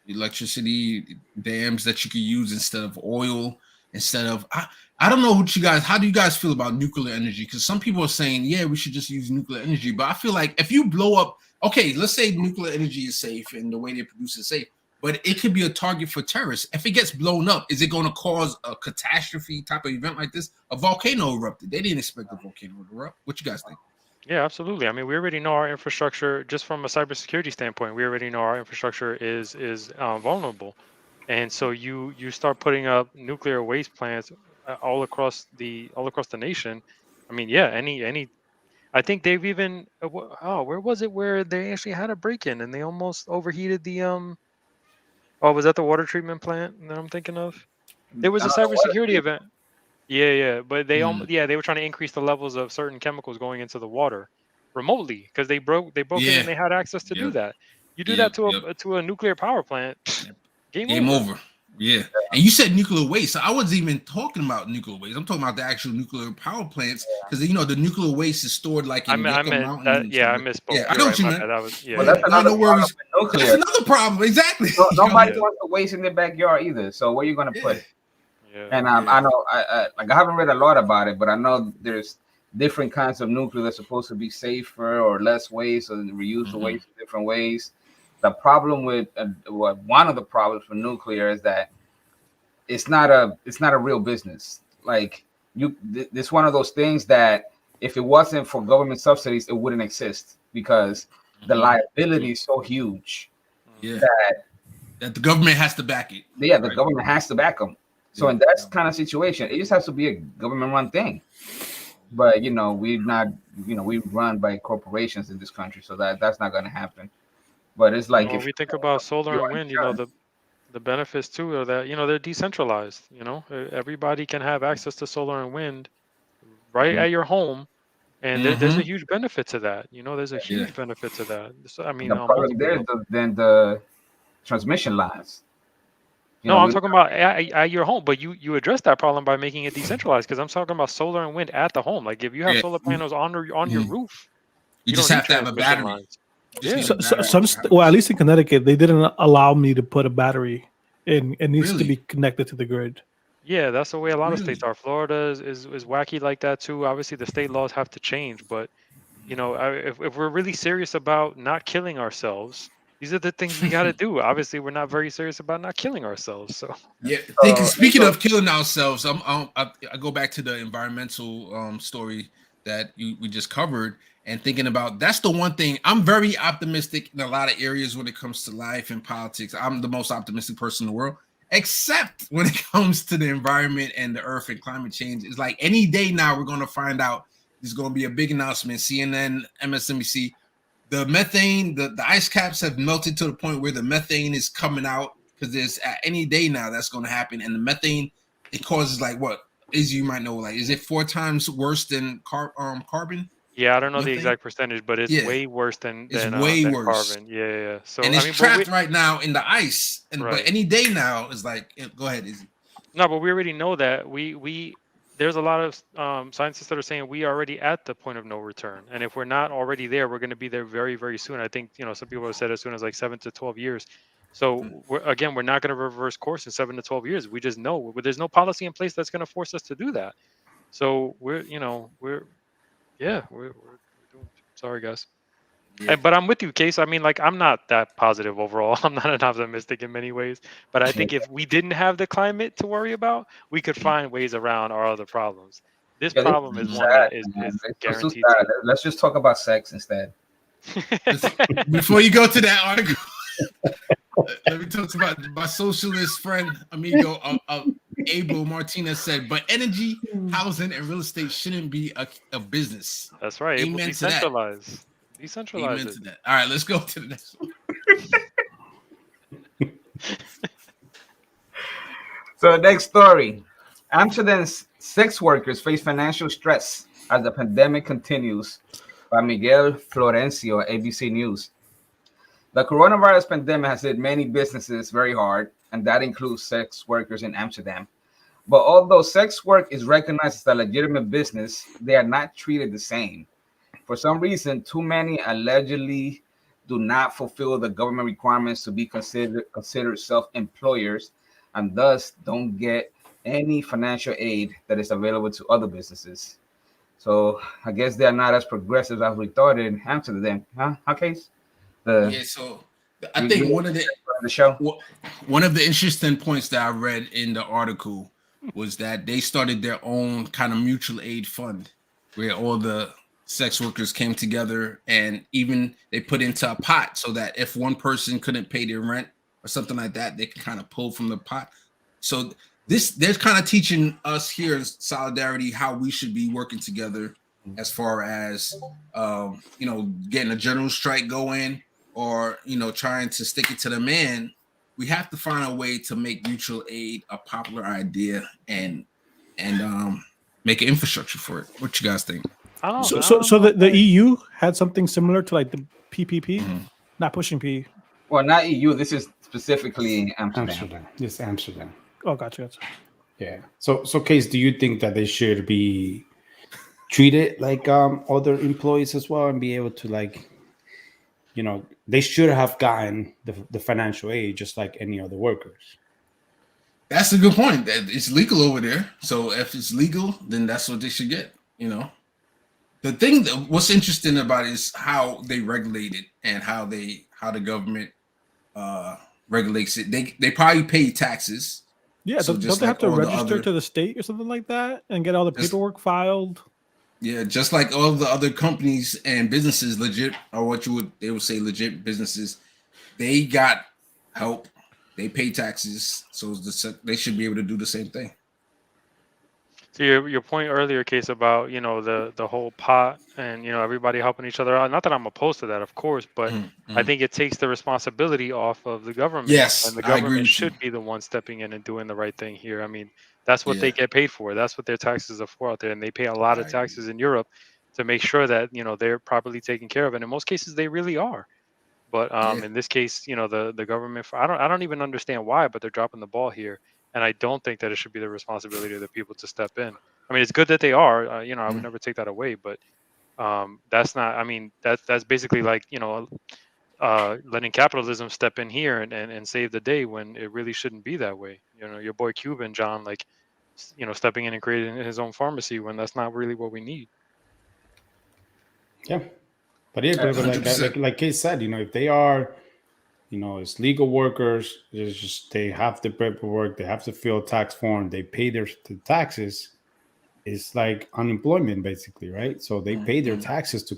Electricity dams that you could use instead of oil, instead of I don't know how do you guys feel about nuclear energy? Because some people are saying, yeah, we should just use nuclear energy. But I feel like if you blow up, okay, let's say nuclear energy is safe and the way they produce it is safe, but it could be a target for terrorists. If it gets blown up, is it going to cause a catastrophe type of event like this? A volcano erupted. They didn't expect a volcano to erupt. What you guys think? Yeah, absolutely. I mean, we already know our infrastructure, just from a cybersecurity standpoint, we already know our infrastructure is vulnerable. And so you start putting up nuclear waste plants all across the nation. I mean, yeah, any I think they've even where was it where they actually had a break-in and they almost overheated the was that the water treatment plant that I'm thinking of? There was a cybersecurity event. Yeah, but they they were trying to increase the levels of certain chemicals going into the water remotely because they broke in and they had access to do that. You do that to a nuclear power plant, game over. Yeah, and you said nuclear waste. So I wasn't even talking about nuclear waste. I'm talking about the actual nuclear power plants because the nuclear waste is stored like in I misspoke. Yeah, I know what you meant. Well, that's another problem with nuclear. That's another problem. Exactly. Nobody wants to waste in their backyard either. So where are you going to put it? And I know I haven't read a lot about it, but I know there's different kinds of nuclear that's supposed to be safer or less waste or reuse the waste in different ways. The problem with one of the problems for nuclear is that it's not a real business. Like it's one of those things that if it wasn't for government subsidies, it wouldn't exist because the liability is so huge that the government has to back it. Yeah, the government has to back them. So in that kind of situation, it just has to be a government-run thing. But we run by corporations in this country, so that's not going to happen. But it's like if we think about solar and wind, the benefits too are that they're decentralized. Everybody can have access to solar and wind right at your home, and there's a huge benefit to that. There's a huge benefit to that. So, I mean, the problem there is then the transmission lines. No, I'm talking about at your home, but you address that problem by making it decentralized. Because I'm talking about solar and wind at the home. Like if you have solar panels on your roof, you just have to have a battery. Yeah. So at least in Connecticut, they didn't allow me to put a battery in. It needs to be connected to the grid. Yeah, that's the way a lot of states are. Florida is wacky like that too. Obviously, the state laws have to change, but if we're really serious about not killing ourselves. These are the things we got to do. Obviously, we're not very serious about not killing ourselves. So speaking of killing ourselves, I go back to the environmental story that we just covered, and thinking about that's the one thing I'm very optimistic in a lot of areas when it comes to life and politics. I'm the most optimistic person in the world, except when it comes to the environment and the earth and climate change. It's like any day now we're going to find out there's going to be a big announcement. CNN, MSNBC, the methane, the ice caps have melted to the point where the methane is coming out, because there's any day now that's going to happen. And the methane, it causes like what? As you might know, like, is it 4 times worse than carbon? Yeah, I don't know the Methane? exact percentage, but it's way worse than way worse. carbon. Yeah. So and it's I mean, trapped right now in the ice. And Right. but any day now is like, go ahead, Izzy. No, but we already know that there's a lot of scientists that are saying we are already at the point of no return, and if we're not already there, we're going to be there very, very soon. I think some people have said as soon as like 7 to 12 years. So we're not going to reverse course in 7 to 12 years. We just know there's no policy in place that's going to force us to do that. So we're doing. Sorry, guys. Yeah. But I'm with you, Case. I mean, like, I'm not that positive overall. I'm not an optimistic in many ways. But I think if we didn't have the climate to worry about, we could find ways around our other problems. This problem is one that is guaranteed. Let's just talk about sex instead. Before you go to that article, let me talk about my socialist friend, amigo, Abel Martinez said, but energy, housing, and real estate shouldn't be a business. That's right. Amen to that. Decentralize Amen it. to that. All right, let's go to the next one. So next story. Amsterdam's sex workers face financial stress as the pandemic continues, by Miguel Florencio, ABC News. The coronavirus pandemic has hit many businesses very hard, and that includes sex workers in Amsterdam. But although sex work is recognized as a legitimate business, they are not treated the same. For some reason, too many allegedly do not fulfill the government requirements to be considered self-employers, and thus don't get any financial aid that is available to other businesses. So I guess they are not as progressive as we thought in Amsterdam, huh? How Case? So I think one of the interesting points that I read in the article was that they started their own kind of mutual aid fund where all the sex workers came together, and even they put into a pot so that if one person couldn't pay their rent or something like that, they can kind of pull from the pot. So they're kind of teaching us here in Solidarity how we should be working together as far as getting a general strike going, or trying to stick it to the man. We have to find a way to make mutual aid a popular idea and make an infrastructure for it. What you guys think? So the EU had something similar to like the PPP, not pushing P. Well, not EU. This is specifically Amsterdam. Yes, Amsterdam. Oh, gotcha. Yeah. So Case, do you think that they should be treated like other employees as well, and be able to they should have gotten the financial aid just like any other workers? That's a good point. It's legal over there. So if it's legal, then that's what they should get. The thing what's interesting about it is how they regulate it and how the government regulates it. They probably pay taxes. Yeah, so don't they have to register to the state or something like that and get all the paperwork filed? Yeah, just like all the other companies and businesses, legit, or they would say legit businesses, they got help. They pay taxes, so they should be able to do the same thing. So your point earlier, Case, about the whole pot and everybody helping each other out. Not that I'm opposed to that, of course, but I think it takes the responsibility off of the government. Yes, and the government should be the one stepping in and doing the right thing here. I mean, that's what they get paid for. That's what their taxes are for out there, and they pay a lot of taxes in Europe to make sure that they're properly taken care of. And in most cases, they really are. But in this case, the government. I don't even understand why, but they're dropping the ball here. And I don't think that it should be the responsibility of the people to step in. I mean, it's good that they are. I would never take that away. But that's not. I mean, that's basically like letting capitalism step in here and save the day when it really shouldn't be that way. Your boy Cuban John, stepping in and creating his own pharmacy when that's not really what we need. Yeah, but like Kate said, if they are. It's legal workers. It's just they have the paperwork. They have to fill tax form. They pay their taxes. It's like unemployment, basically, right? So they pay their taxes to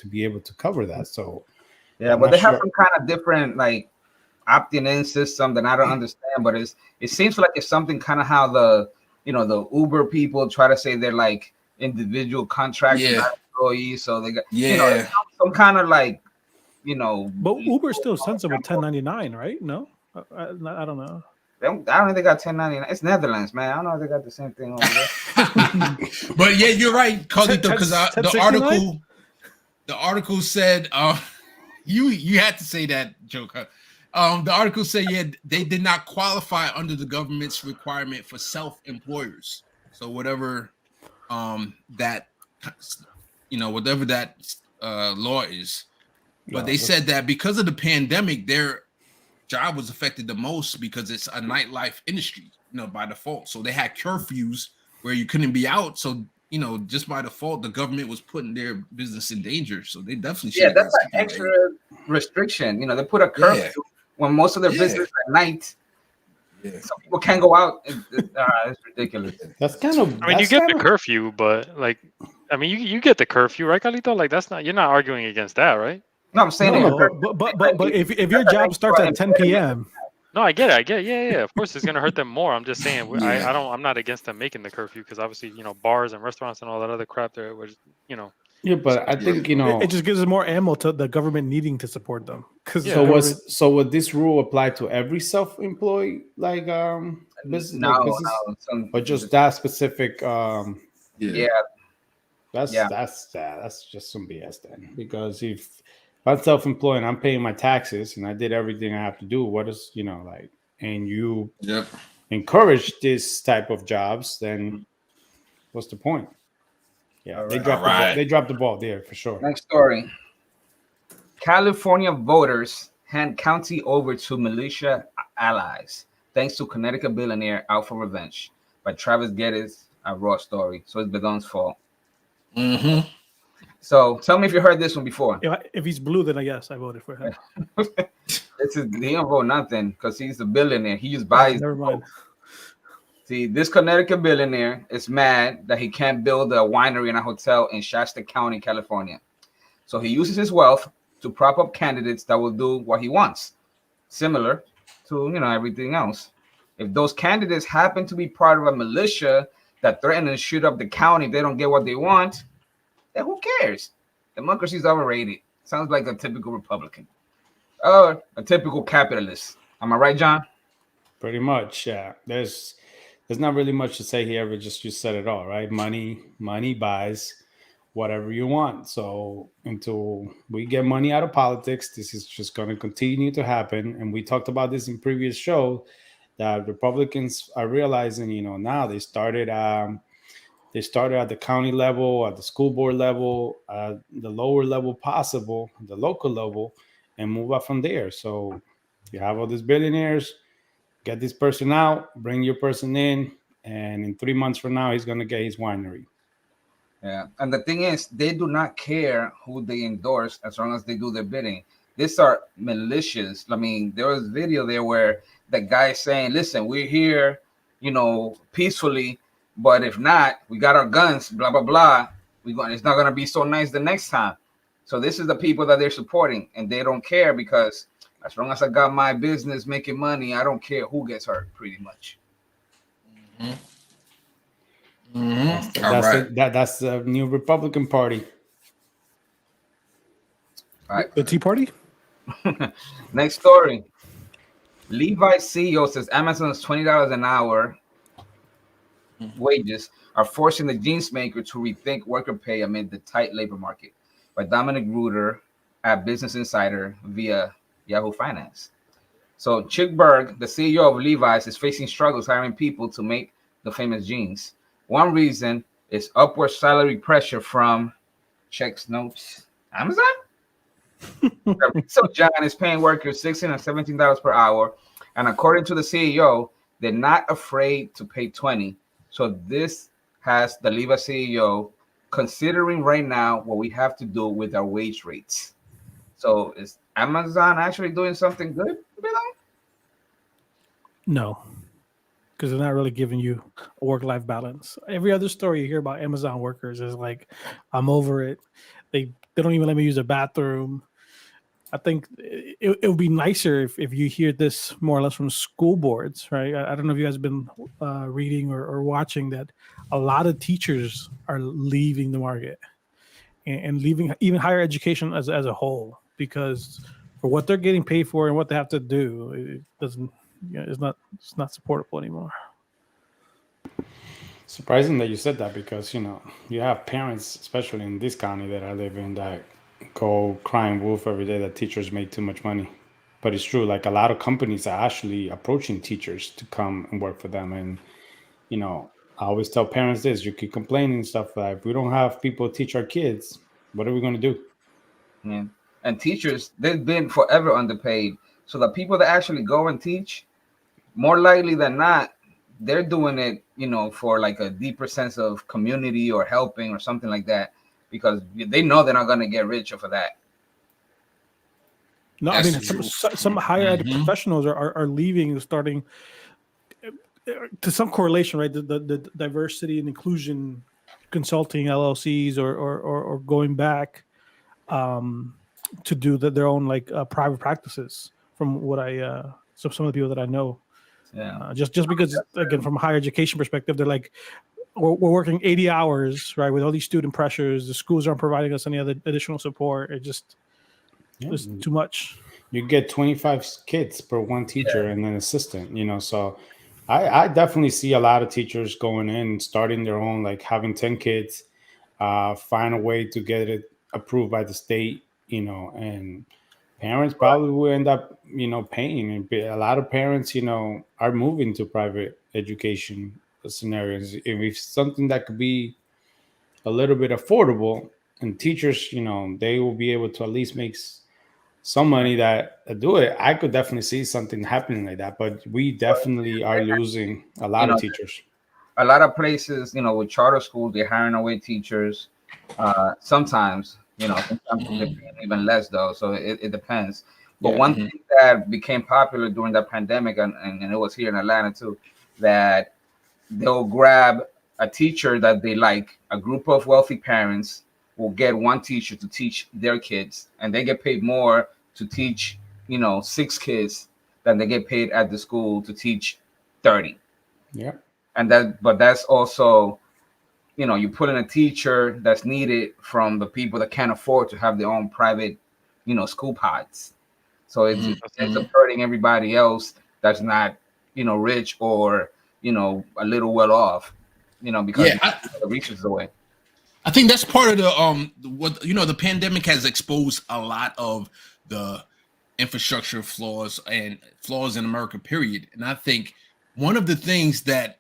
be able to cover that. So yeah, but they have some kind of different opting in system that I don't understand, but it seems like it's something kind of how the the Uber people try to say they're like individual contractors, not employees, so they got some kind of like But Uber still sends them a 1099, right? No, I don't know. I don't think they got 1099. It's Netherlands, man. I don't know if they got the same thing over there. But yeah, you're right, Carlito, because the article said you had to say that, Joker. The article said they did not qualify under the government's requirement for self-employers. So whatever that whatever that law is. But they said that because of the pandemic, their job was affected the most because it's a nightlife industry, by default. So they had curfews where you couldn't be out. So, just by default, the government was putting their business in danger. So they definitely that's an extra restriction. They put a curfew when most of their business at night. Some people can't go out. It's ridiculous. That's kind of. I mean, you get the curfew, but you get the curfew, right, Carlito? Like you're not arguing against that, right? No, I'm saying but if your job starts at 10 p.m. No, I get it. Yeah. Of course, it's gonna hurt them more. I'm just saying, I'm not against them making the curfew because obviously, bars and restaurants and all that other crap there was, Yeah, but I think it just gives us more ammo to the government needing to support them. So would this rule apply to every self-employed business? No, or just that specific? That's just some BS then. Because if I'm self-employed and I'm paying my taxes and I did everything I have to do, what is and you encourage this type of jobs, then what's the point? Yeah, they dropped the ball there for sure. Next story. California voters hand county over to militia allies thanks to Connecticut billionaire out for revenge by Travis Geddes, a raw story. So it's Bedon's fault. Mm-hmm. So tell me if you heard this one before. If he's blue, then I guess I voted for him. He don't vote nothing because he's a billionaire. He just buys. Never mind. See, this Connecticut billionaire is mad that he can't build a winery and a hotel in Shasta County, California. So he uses his wealth to prop up candidates that will do what he wants, similar to everything else. If those candidates happen to be part of a militia that threaten to shoot up the county if they don't get what they want, then who cares? Democracy is overrated. Sounds like a typical Republican or a typical capitalist. Am I right, John? Pretty much, yeah. There's not really much to say here, but just you said it all, right? Money buys whatever you want. So until we get money out of politics, this is just going to continue to happen. And we talked about this in previous show that Republicans are realizing, now they started at the county level, at the school board level, the lower level possible, the local level, and move up from there. So you have all these billionaires, get this person out, bring your person in, and in 3 months from now, he's going to get his winery. Yeah, and the thing is, they do not care who they endorse as long as they do their bidding. These are militias. I mean, there was a video there where the guy saying, listen, we're here, peacefully, but if not, we got our guns, blah, blah, blah. It's not going to be so nice the next time. So this is the people that they're supporting, and they don't care because as long as I got my business making money, I don't care who gets hurt, pretty much. Mm-hmm. Mm-hmm. That's the new Republican Party. All right. The Tea Party? Next story. Levi's CEO says Amazon's $20 an hour wages are forcing the jeans maker to rethink worker pay amid the tight labor market, by Dominic Ruder at Business Insider via Yahoo Finance. So Chick Berg, the CEO of Levi's, is facing struggles hiring people to make the famous jeans. One reason is upward salary pressure from checks notes Amazon. So John is paying workers $16 and $17 per hour, and according to the CEO, they're not afraid to pay $20. So this has the Levi's CEO considering right now what we have to do with our wage rates. So is Amazon actually doing something good? No, because they're not really giving you a work-life balance. Every other story you hear about Amazon workers is like, I'm over it. They don't even let me use a bathroom. I think it would be nicer if you hear this more or less from school boards, right? I don't know if you guys have been reading or watching that a lot of teachers are leaving the market and leaving even higher education as a whole, because for what they're getting paid for and what they have to do, it doesn't, it's not supportable anymore. Surprising that you said that, because you have parents, especially in this county that I live in, that go crying wolf every day that teachers make too much money. But it's true, like a lot of companies are actually approaching teachers to come and work for them. And I always tell parents this: you keep complaining and stuff, like, if we don't have people teach our kids, what are we going to do? Yeah. And teachers, they've been forever underpaid. So the people that actually go and teach, more likely than not, they're doing it, for like a deeper sense of community or helping or something like that, because they know they're not going to get rich off of that. No, I mean, some higher ed professionals are leaving and starting to some correlation, right? The diversity and inclusion consulting LLCs or going back to do their own private practices, from what some of the people that I know. Yeah. Just because, again, from a higher education perspective, they're like, we're working 80 hours, right, with all these student pressures. The schools aren't providing us any other additional support. It's too much. You get 25 kids per one teacher and an assistant, so I definitely see a lot of teachers going in, starting their own, like having 10 kids, find a way to get it approved by the state, and parents probably will end up, paying. And a lot of parents, are moving to private education scenarios. If it's something that could be a little bit affordable, and teachers, they will be able to at least make some money that do it, I could definitely see something happening like that. But we definitely are losing a lot of teachers. A lot of places, with charter schools, they're hiring away teachers. Sometimes, sometimes they're paying even less though. So it depends. But one thing that became popular during the pandemic, and it was here in Atlanta too, that they'll grab a teacher that they like. A group of wealthy parents will get one teacher to teach their kids, and they get paid more to teach, 6 kids than they get paid at the school to teach 30. Yeah. And but that's also, you put in a teacher that's needed from the people that can't afford to have their own private, school pods. So it's hurting everybody else that's not, rich or, a little well off, because the research is away. I think that's part of the pandemic has exposed a lot of the infrastructure flaws and flaws in America, period. And I think one of the things that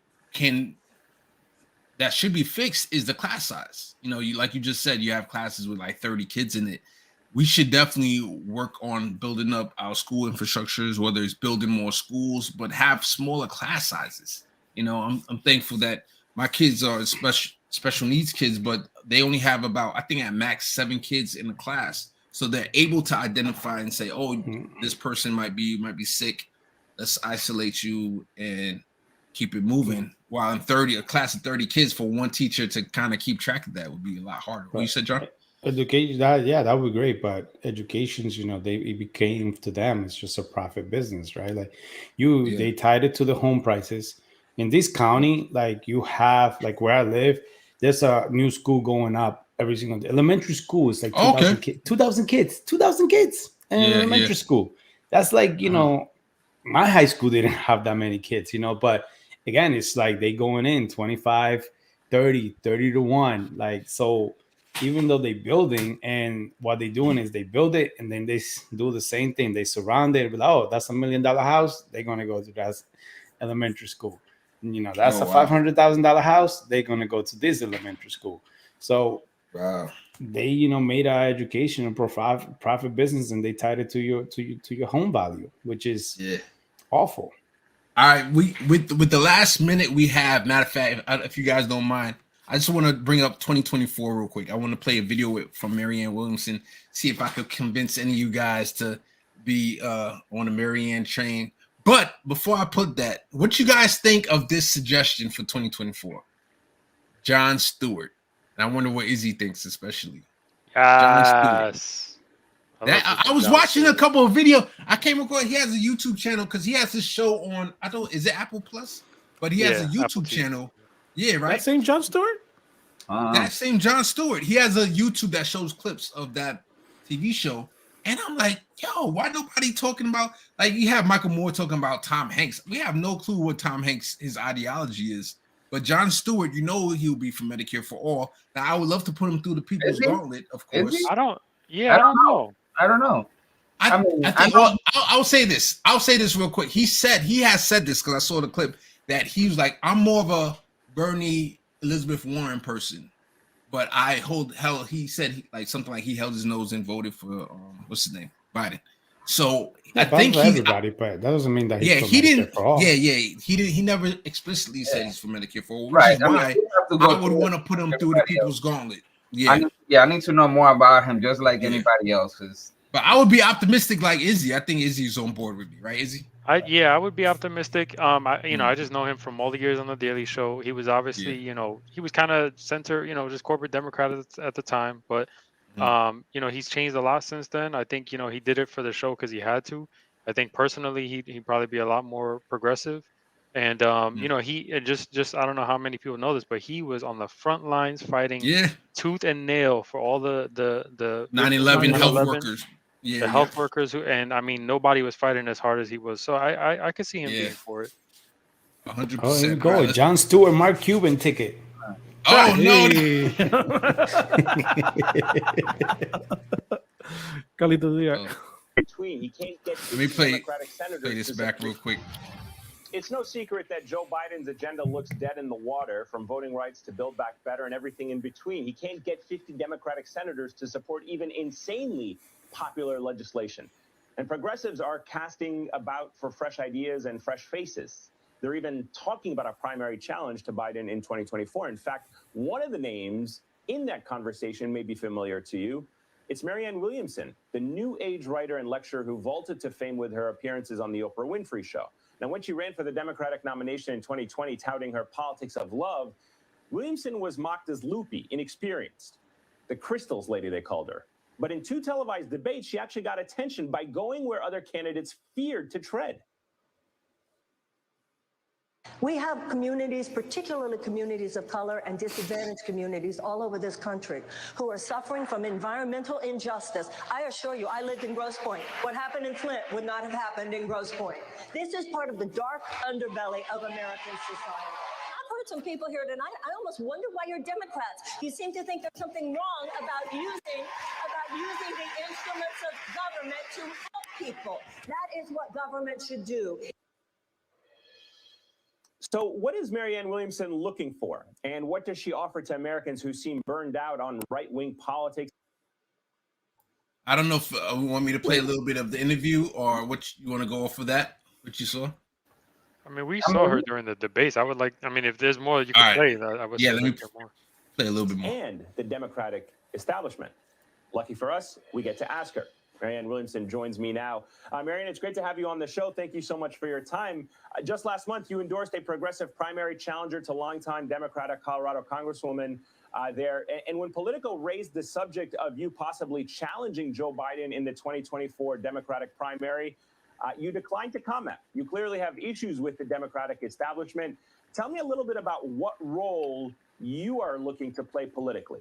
should be fixed is the class size. Like you just said, you have classes with like 30 kids in it. We should definitely work on building up our school infrastructures, whether it's building more schools, but have smaller class sizes. I'm thankful that my kids are special needs kids, but they only have about, I think at max 7 kids in the class. So they're able to identify and say, oh, this person might be sick. Let's isolate you and keep it moving. While in a class of 30 kids, for one teacher to kind of keep track of that would be a lot harder. What you said, John? Education, that would be great, but education's, it became to them, it's just a profit business, right? Like they tied it to the home prices. In this county, like you have, like where I live, there's a new school going up every single day. Elementary school is like 2,000 kids in elementary school. That's like, my high school didn't have that many kids, but again, it's like they going in 25, 30 to 1. Like, so even though they building, and what they doing is they build it and then they do the same thing. They surround it with, oh, that's $1 million house. They're going to go to that elementary school. That's a $500,000 house. They're going to go to this elementary school. So they, made our education a profit business, and they tied it to your home value, which is awful. All right, with the last minute we have, matter of fact, if you guys don't mind, I just want to bring up 2024 real quick. I want to play a video from Marianne Williamson, see if I could convince any of you guys to be on the Marianne train. But before I put that, what you guys think of this suggestion for 2024? Jon Stewart. And I wonder what Izzy thinks, especially. Yes. I was watching a couple of videos. I came across, he has a YouTube channel because he has his show on, is it Apple Plus? But he has a YouTube channel. Yeah, right. That same Jon Stewart? That same Jon Stewart. He has a YouTube that shows clips of that TV show. And I'm like, yo, why nobody talking about, like, you have Michael Moore talking about Tom Hanks. We have no clue what Tom Hanks, his ideology is. But Jon Stewart, he'll be for Medicare for all. Now, I would love to put him through the people's gauntlet, of course. I don't know. I don't know. I'll say this. I'll say this real quick. He has said this because I saw the clip that he was like, I'm more of a Bernie Elizabeth Warren person, but he said something like he held his nose and voted for what's his name, Biden. So I think everybody, but that doesn't mean that he didn't. For all. He didn't. He never explicitly said he's for Medicare for all. Which Right. is why I would want to put him through the people's gauntlet. I need to know more about him, just like anybody else. But I would be optimistic like Izzy. I think Izzy's on board with me, right, Izzy? I would be optimistic. I just know him from all the years on the Daily Show. He was obviously, he was kind of center, just corporate Democrat at the time. But, he's changed a lot since then. I think, he did it for the show because he had to. I think personally, he'd probably be a lot more progressive. And, he just I don't know how many people know this, but he was on the front lines fighting tooth and nail for all the 9/11 health workers. The health workers nobody was fighting as hard as he was. So I could see him being for it. 100%. Oh, there you go. Jon Stewart, Mark Cuban ticket. Oh, no. Between he can't get Let me play Democratic senators this back real quick. It's no secret that Joe Biden's agenda looks dead in the water, from voting rights to Build Back Better and everything in between. He can't get 50 Democratic senators to support even insanely popular legislation. And progressives are casting about for fresh ideas and fresh faces. They're even talking about a primary challenge to Biden in 2024. In fact, one of the names in that conversation may be familiar to you. It's Marianne Williamson, the New Age writer and lecturer who vaulted to fame with her appearances on the Oprah Winfrey Show. Now, when she ran for the Democratic nomination in 2020, touting her politics of love, Williamson was mocked as loopy, inexperienced. The Crystals lady, they called her. But in 2 televised debates, she actually got attention by going where other candidates feared to tread. We have communities, particularly communities of color and disadvantaged communities all over this country, who are suffering from environmental injustice. I assure you, I lived in Grosse Pointe. What happened in Flint would not have happened in Grosse Pointe. This is part of the dark underbelly of American society. I've heard some people here tonight. I almost wonder why you're Democrats. You seem to think there's something wrong about using the instruments of government to help people. That is what government should do. So what is Marianne Williamson looking for? And what does she offer to Americans who seem burned out on right-wing politics? I don't know if you want me to play a little bit of the interview or what you want to go off of that, what you saw. We saw her during the debates. I would like, if there's more you can play, I would let me more. Play a little bit more. And the Democratic establishment. Lucky for us, we get to ask her. Marianne Williamson joins me now. Marianne, it's great to have you on the show. Thank you so much for your time. Just last month, you endorsed a progressive primary challenger to longtime Democratic Colorado Congresswoman there. And when Politico raised the subject of you possibly challenging Joe Biden in the 2024 Democratic primary, you declined to comment. You clearly have issues with the Democratic establishment. Tell me a little bit about what role you are looking to play politically.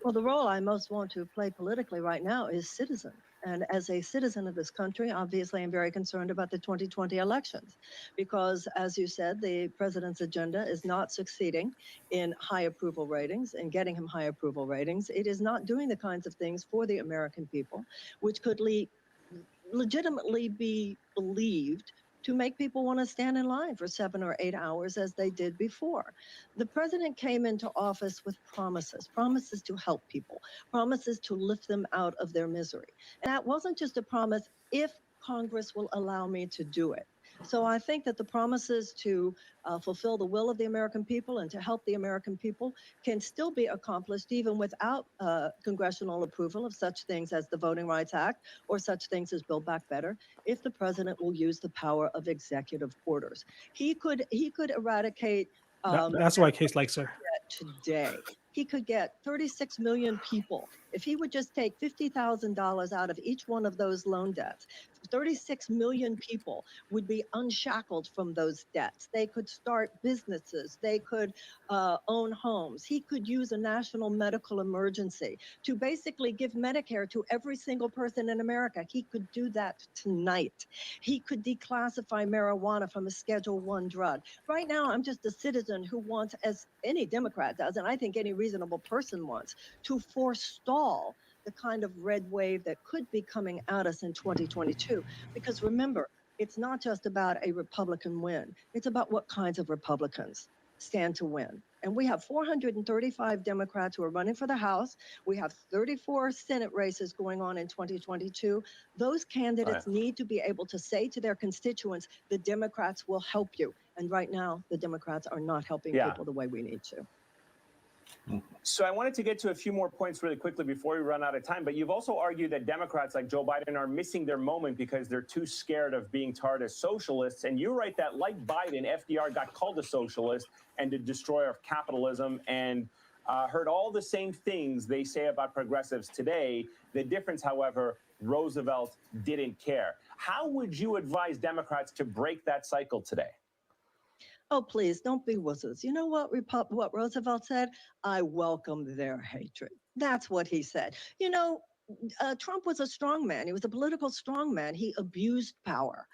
Well, the role I most want to play politically right now is citizen. And as a citizen of this country, obviously, I'm very concerned about the 2020 elections because, as you said, the president's agenda is not succeeding in high approval ratings and getting him high approval ratings. It is not doing the kinds of things for the American people, which could legitimately be believed to make people want to stand in line for 7 or 8 hours as they did before. The president came into office with promises to help people, promises to lift them out of their misery. And that wasn't just a promise, if Congress will allow me to do it. So I think that the promises to fulfill the will of the American people and to help the American people can still be accomplished even without congressional approval of such things as the Voting Rights Act or such things as Build Back Better, if the president will use the power of executive orders. He could eradicate. That's why Case likes her. Today. he could get 36 million people. If he would just take $50,000 out of each one of those loan debts, 36 million people would be unshackled from those debts. They could start businesses. They could own homes. He could use a national medical emergency to basically give Medicare to every single person in America. He could do that tonight. He could declassify marijuana from a Schedule I drug. Right now, I'm just a citizen who wants, as any Democrat does, and I think any reasonable person wants, to forestall the kind of red wave that could be coming at us in 2022. Because remember, it's not just about a Republican win. It's about what kinds of Republicans stand to win. And we have 435 Democrats who are running for the House. We have 34 Senate races going on in 2022. Those candidates need to be able to say to their constituents, the Democrats will help you. And right now, the Democrats are not helping people the way we need to. So I wanted to get to a few more points really quickly before we run out of time, but you've also argued that Democrats like Joe Biden are missing their moment because they're too scared of being tarred as socialists. And you write that, like Biden, FDR got called a socialist and a destroyer of capitalism, and heard all the same things they say about progressives today. The difference, however, Roosevelt didn't care. How would you advise Democrats to break that cycle today? Oh, please, don't be wusses. You know what Roosevelt said? I welcome their hatred. That's what he said. You know, Trump was a strong man. He was a political strong man. He abused power.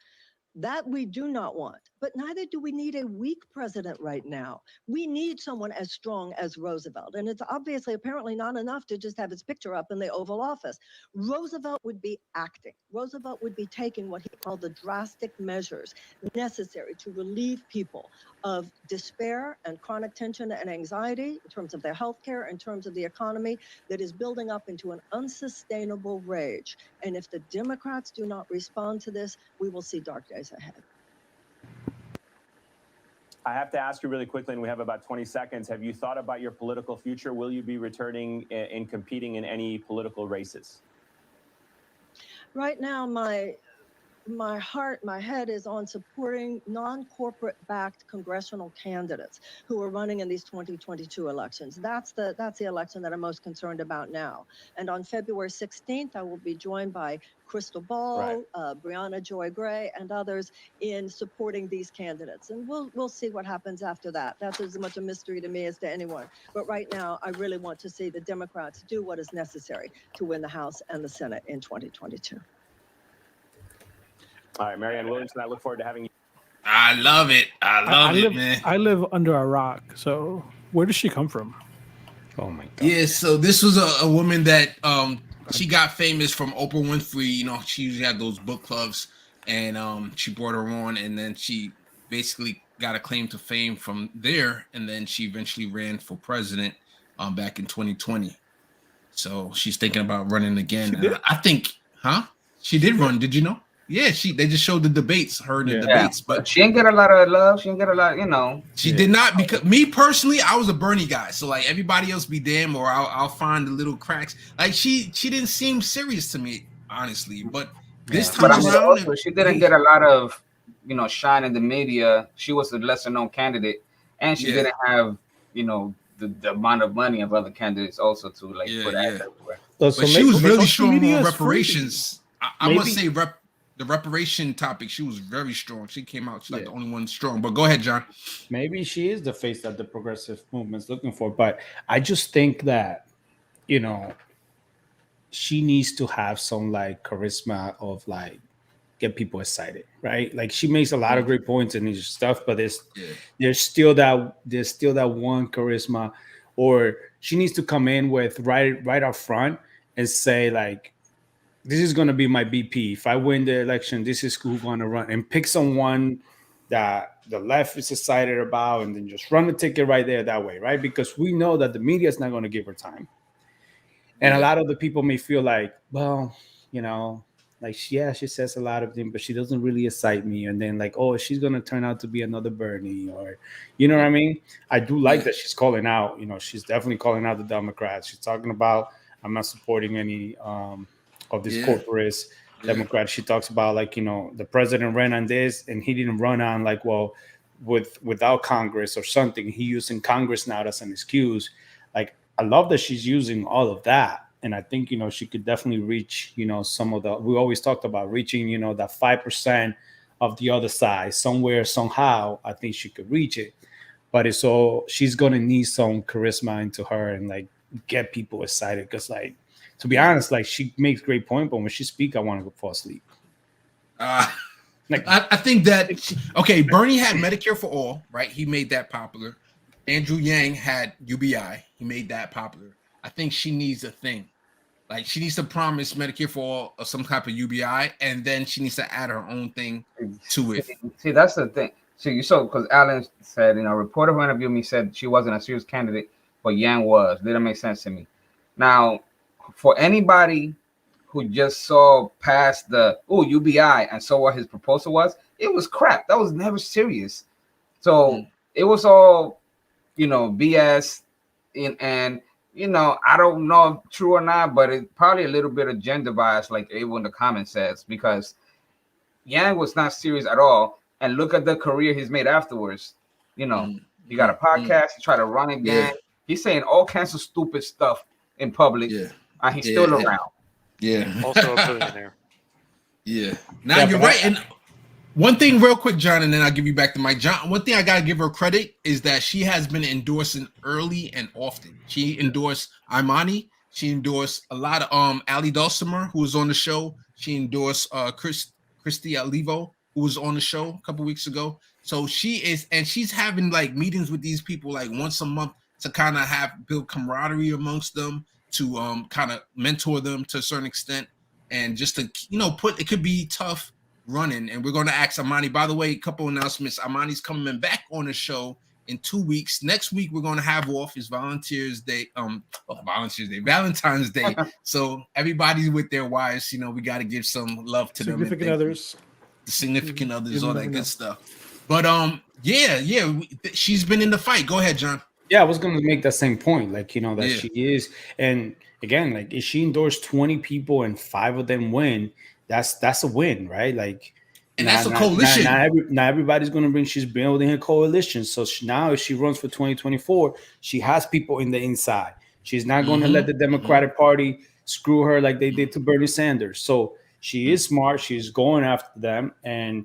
That we do not want, but neither do we need a weak president right now. We need someone as strong as Roosevelt, and it's obviously apparently not enough to just have his picture up in the Oval Office. Roosevelt would be acting. Roosevelt would be taking what he called the drastic measures necessary to relieve people of despair and chronic tension and anxiety in terms of their health care, in terms of the economy that is building up into an unsustainable rage. And if the Democrats do not respond to this, we will see dark days ahead. I have to ask you really quickly, and we have about 20 seconds. Have you thought about your political future? Will you be returning and competing in any political races? Right now, my head is on supporting non-corporate backed congressional candidates who are running in these 2022 elections. That's the election that I'm most concerned about now. And on February 16th, I will be joined by Crystal Ball, Brianna Joy Gray, and others in supporting these candidates. And we'll see what happens after that. That's as much a mystery to me as to anyone. But right now, I really want to see the Democrats do what is necessary to win the House and the Senate in 2022. All right, Marianne Williamson, I look forward to having you. I love it. I love it, man. I live under a rock. So where does she come from? Oh my God. Yeah, so this was a woman that she got famous from Oprah Winfrey. You know, she usually had those book clubs, and she brought her on, and then she basically got a claim to fame from there, and then she eventually ran for president back in 2020. So she's thinking about running again. I think, she did run. Did you know? Yeah, they just showed the debates, her in the debates, but she didn't get a lot of love. She didn't get a lot, you know. She did not, because me personally, I was a Bernie guy. So like everybody else be damn, or I'll find the little cracks. Like she didn't seem serious to me, honestly. But this time around, also, she didn't get a lot of, you know, shine in the media. She was a lesser known candidate, and she didn't have, you know, the amount of money of other candidates also to like put ads everywhere. But she was really strong on reparations. I must say, the reparation topic, she was very strong. She came out, she's like the only one strong. But go ahead, John. Maybe she is the face that the progressive movement's looking for. But I just think that, you know, she needs to have some like charisma of like get people excited, right? Like she makes a lot of great points and stuff, but there's still that one charisma, or she needs to come in with right up front and say like, this is going to be my BP. If I win the election, this is who's going to run, and pick someone that the left is excited about, and then just run the ticket right there that way, right? Because we know that the media is not going to give her time. And a lot of the people may feel like, well, you know, like, she says a lot of things, but she doesn't really excite me. And then like, oh, she's going to turn out to be another Bernie, or, you know what I mean? I do like that she's calling out, you know, she's definitely calling out the Democrats. She's talking about, I'm not supporting any, of these corporates, Democrats. She talks about like, you know, the president ran on this and he didn't run on like, well, without Congress or something. He using Congress now as an excuse. Like, I love that she's using all of that. And I think, she could definitely reach, some of we always talked about reaching, that 5% of the other side somewhere, somehow. I think she could reach it. But she's going to need some charisma into her and like get people excited. Because like, to be honest, like she makes great point, but when she speaks, I want to go fall asleep. I think that Bernie had Medicare for all, right? He made that popular. Andrew Yang had UBI. He made that popular. I think she needs a thing. Like she needs to promise Medicare for all or some type of UBI, and then she needs to add her own thing to it. See, that's the thing. So because Alan said, a reporter who interviewed me said she wasn't a serious candidate, but Yang was. Didn't make sense to me. Now, for anybody who just saw past the UBI and saw what his proposal was, it was crap. That was never serious. So it was all, BS. And I don't know if true or not, but it's probably a little bit of gender bias, like everyone in the comments says, because Yang was not serious at all. And look at the career he's made afterwards. He got a podcast, he tried to run again. Yeah. He's saying all kinds of stupid stuff in public, and he's still around. Yeah. Also a billionaire. Yeah. Now you're right. And one thing real quick, John, and then I'll give you back to Mike. John, one thing I got to give her credit is that she has been endorsing early and often. She endorsed Imani. She endorsed a lot of Ali Dulcimer, who was on the show. She endorsed Christy Alivo, who was on the show a couple weeks ago. So she's having like meetings with these people like once a month to kind of build camaraderie amongst them, to kind of mentor them to a certain extent, and just to it could be tough running. And we're going to ask Imani. By the way, a couple announcements. Imani's coming back on the show in 2 weeks. Next week we're going to have off his Valentine's Day. So everybody's with their wives. We got to give some love to them. Significant others. The significant others, all that good stuff. But she's been in the fight. Go ahead, John. Yeah, I was going to make that same point, like, that she is. And again, like, if she endorsed 20 people and 5 of them win, that's a win, right? Like, and that's a coalition. Not everybody's going to bring. She's building a coalition. So now, if she runs for 2024, she has people in the inside. She's not going to let the Democratic Party screw her like they did to Bernie Sanders. So she is smart. She's going after them. And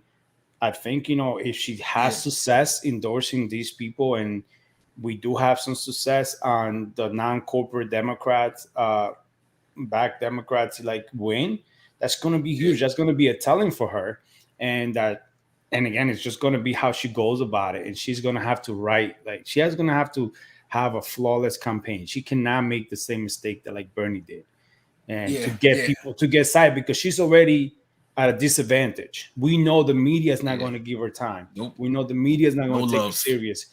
I think, if she has success endorsing these people, and we do have some success on the non-corporate Democrats, back Democrats like win, that's going to be huge. That's going to be a telling for her. And again, it's just going to be how she goes about it. And she's going to have to she's going to have to have a flawless campaign. She cannot make the same mistake that like Bernie did. And to get people to get excited, because she's already at a disadvantage. We know the media is not going to give her time. Nope. We know the media is not going to take it serious.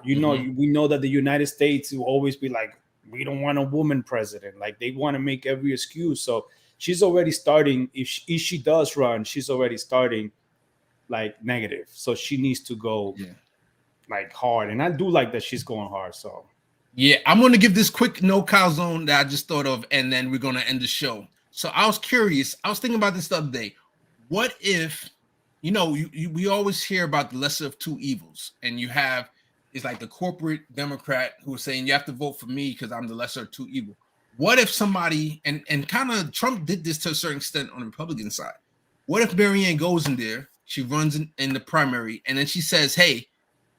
We know that the United States will always be like, we don't want a woman president. Like they want to make every excuse. So she's already starting. If she does run, she's already starting like negative. So she needs to go like hard. And I do like that she's going hard. So yeah, I'm going to give this quick no-cow zone that I just thought of, and then we're going to end the show. So I was curious. I was thinking about this the other day. What if, we always hear about the lesser of two evils, and it's like the corporate Democrat who is saying you have to vote for me because I'm the lesser of two evil. What if somebody, and kind of Trump did this to a certain extent on the Republican side. What if Marianne goes in there, she runs in the primary, and then she says, hey,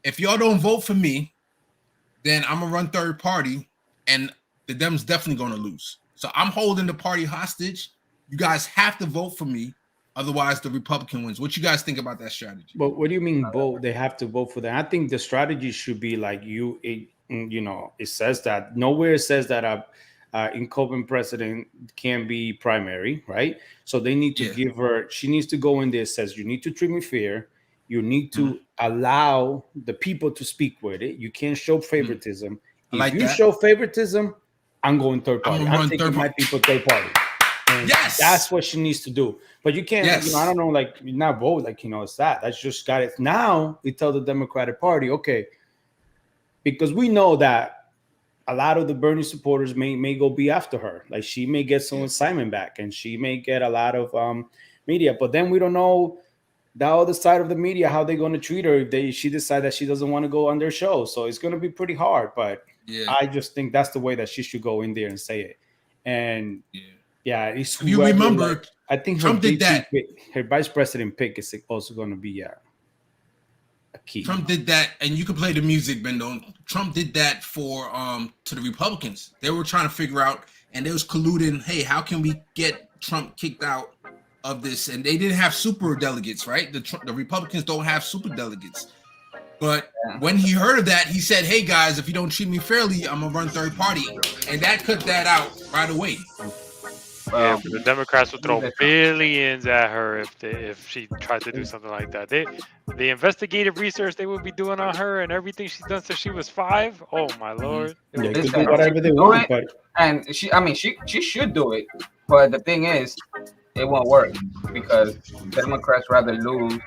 if y'all don't vote for me, then I'm going to run third party, and the Dems definitely going to lose. So I'm holding the party hostage. You guys have to vote for me. Otherwise, the Republican wins. What you guys think about that strategy? But what do you mean vote? They have to vote for that. I think the strategy should be like it says that nowhere it says that a incumbent president can be primary, right? So they need to give her. She needs to go in there. Says you need to treat me fair. You need to allow the people to speak with it. You can't show favoritism. If you show favoritism, I'm going third party. I'm taking my people third party. And that's what she needs to do. But you can't, I don't know, like, not vote, like, it's that. That's just got it. Now we tell the Democratic Party, okay, because we know that a lot of the Bernie supporters may go be after her. Like, she may get some assignment back, and she may get a lot of media. But then we don't know the other side of the media, how they're going to treat her if she decide that she doesn't want to go on their show. So it's going to be pretty hard. But I just think that's the way that she should go in there and say it. And it's if you remember, like, I think Trump did that. Her vice president pick is also going to be a key. Trump did that, and you can play the music, Bendo. Trump did that for to the Republicans. They were trying to figure out, and they was colluding. Hey, how can we get Trump kicked out of this? And they didn't have super delegates, right? The Republicans don't have super delegates. But when he heard of that, he said, "Hey guys, if you don't treat me fairly, I'm gonna run third party," and that cut that out right away. Yeah, but the Democrats would throw billions at her if she tried to do something like that. The investigative research they would be doing on her and everything she's done since she was 5. Oh my lord! They could do whatever they want, but and she should do it. But the thing is, it won't work because Democrats rather lose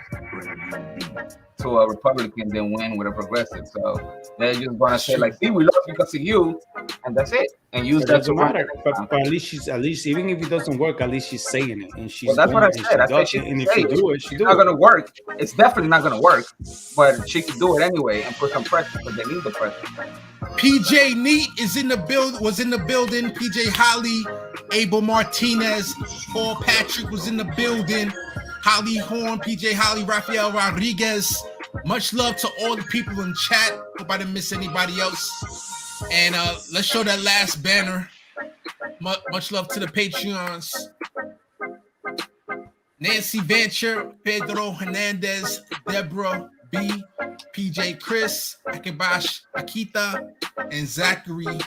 to a Republican than win with a progressive. So they're just gonna say like, "See, we lost because of you," and that's it. And use that to matter. But at least even if it doesn't work, at least she's saying it, and she's. Well, that's what I said. And if you do it, it's not gonna work. It's definitely not gonna work. But she can do it anyway and put some pressure because they need the pressure. PJ Neat was in the building. PJ Holly, Abel Martinez, Paul Patrick was in the building. Holly Horn, PJ Holly, Rafael Rodriguez. Much love to all the people in chat. Hope I didn't miss anybody else. And let's show that last banner. Much love to the Patreons. Nancy Venture, Pedro Hernandez, Deborah B, PJ Chris, Akibash Akita, and Zachary.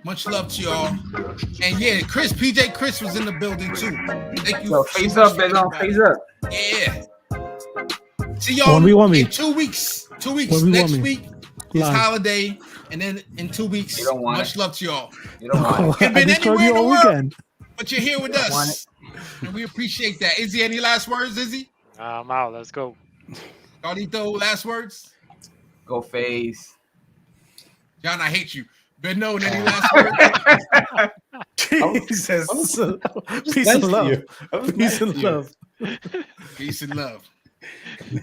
Much love to y'all. And yeah, PJ Chris was in the building too. Thank you. So face up, man. Face up. Yeah. See y'all in 2 weeks. 2 weeks. Next week is holiday. And then in 2 weeks, much love to y'all. You don't want it. You've been anywhere in the world, but you're here with us. And we appreciate that. Izzy, any last words, Izzy? I'm out. Let's go. Carlito, last words? Go face. John, I hate you. Ben, no, any last words? Jesus. Peace and love. Peace and love. Peace and love.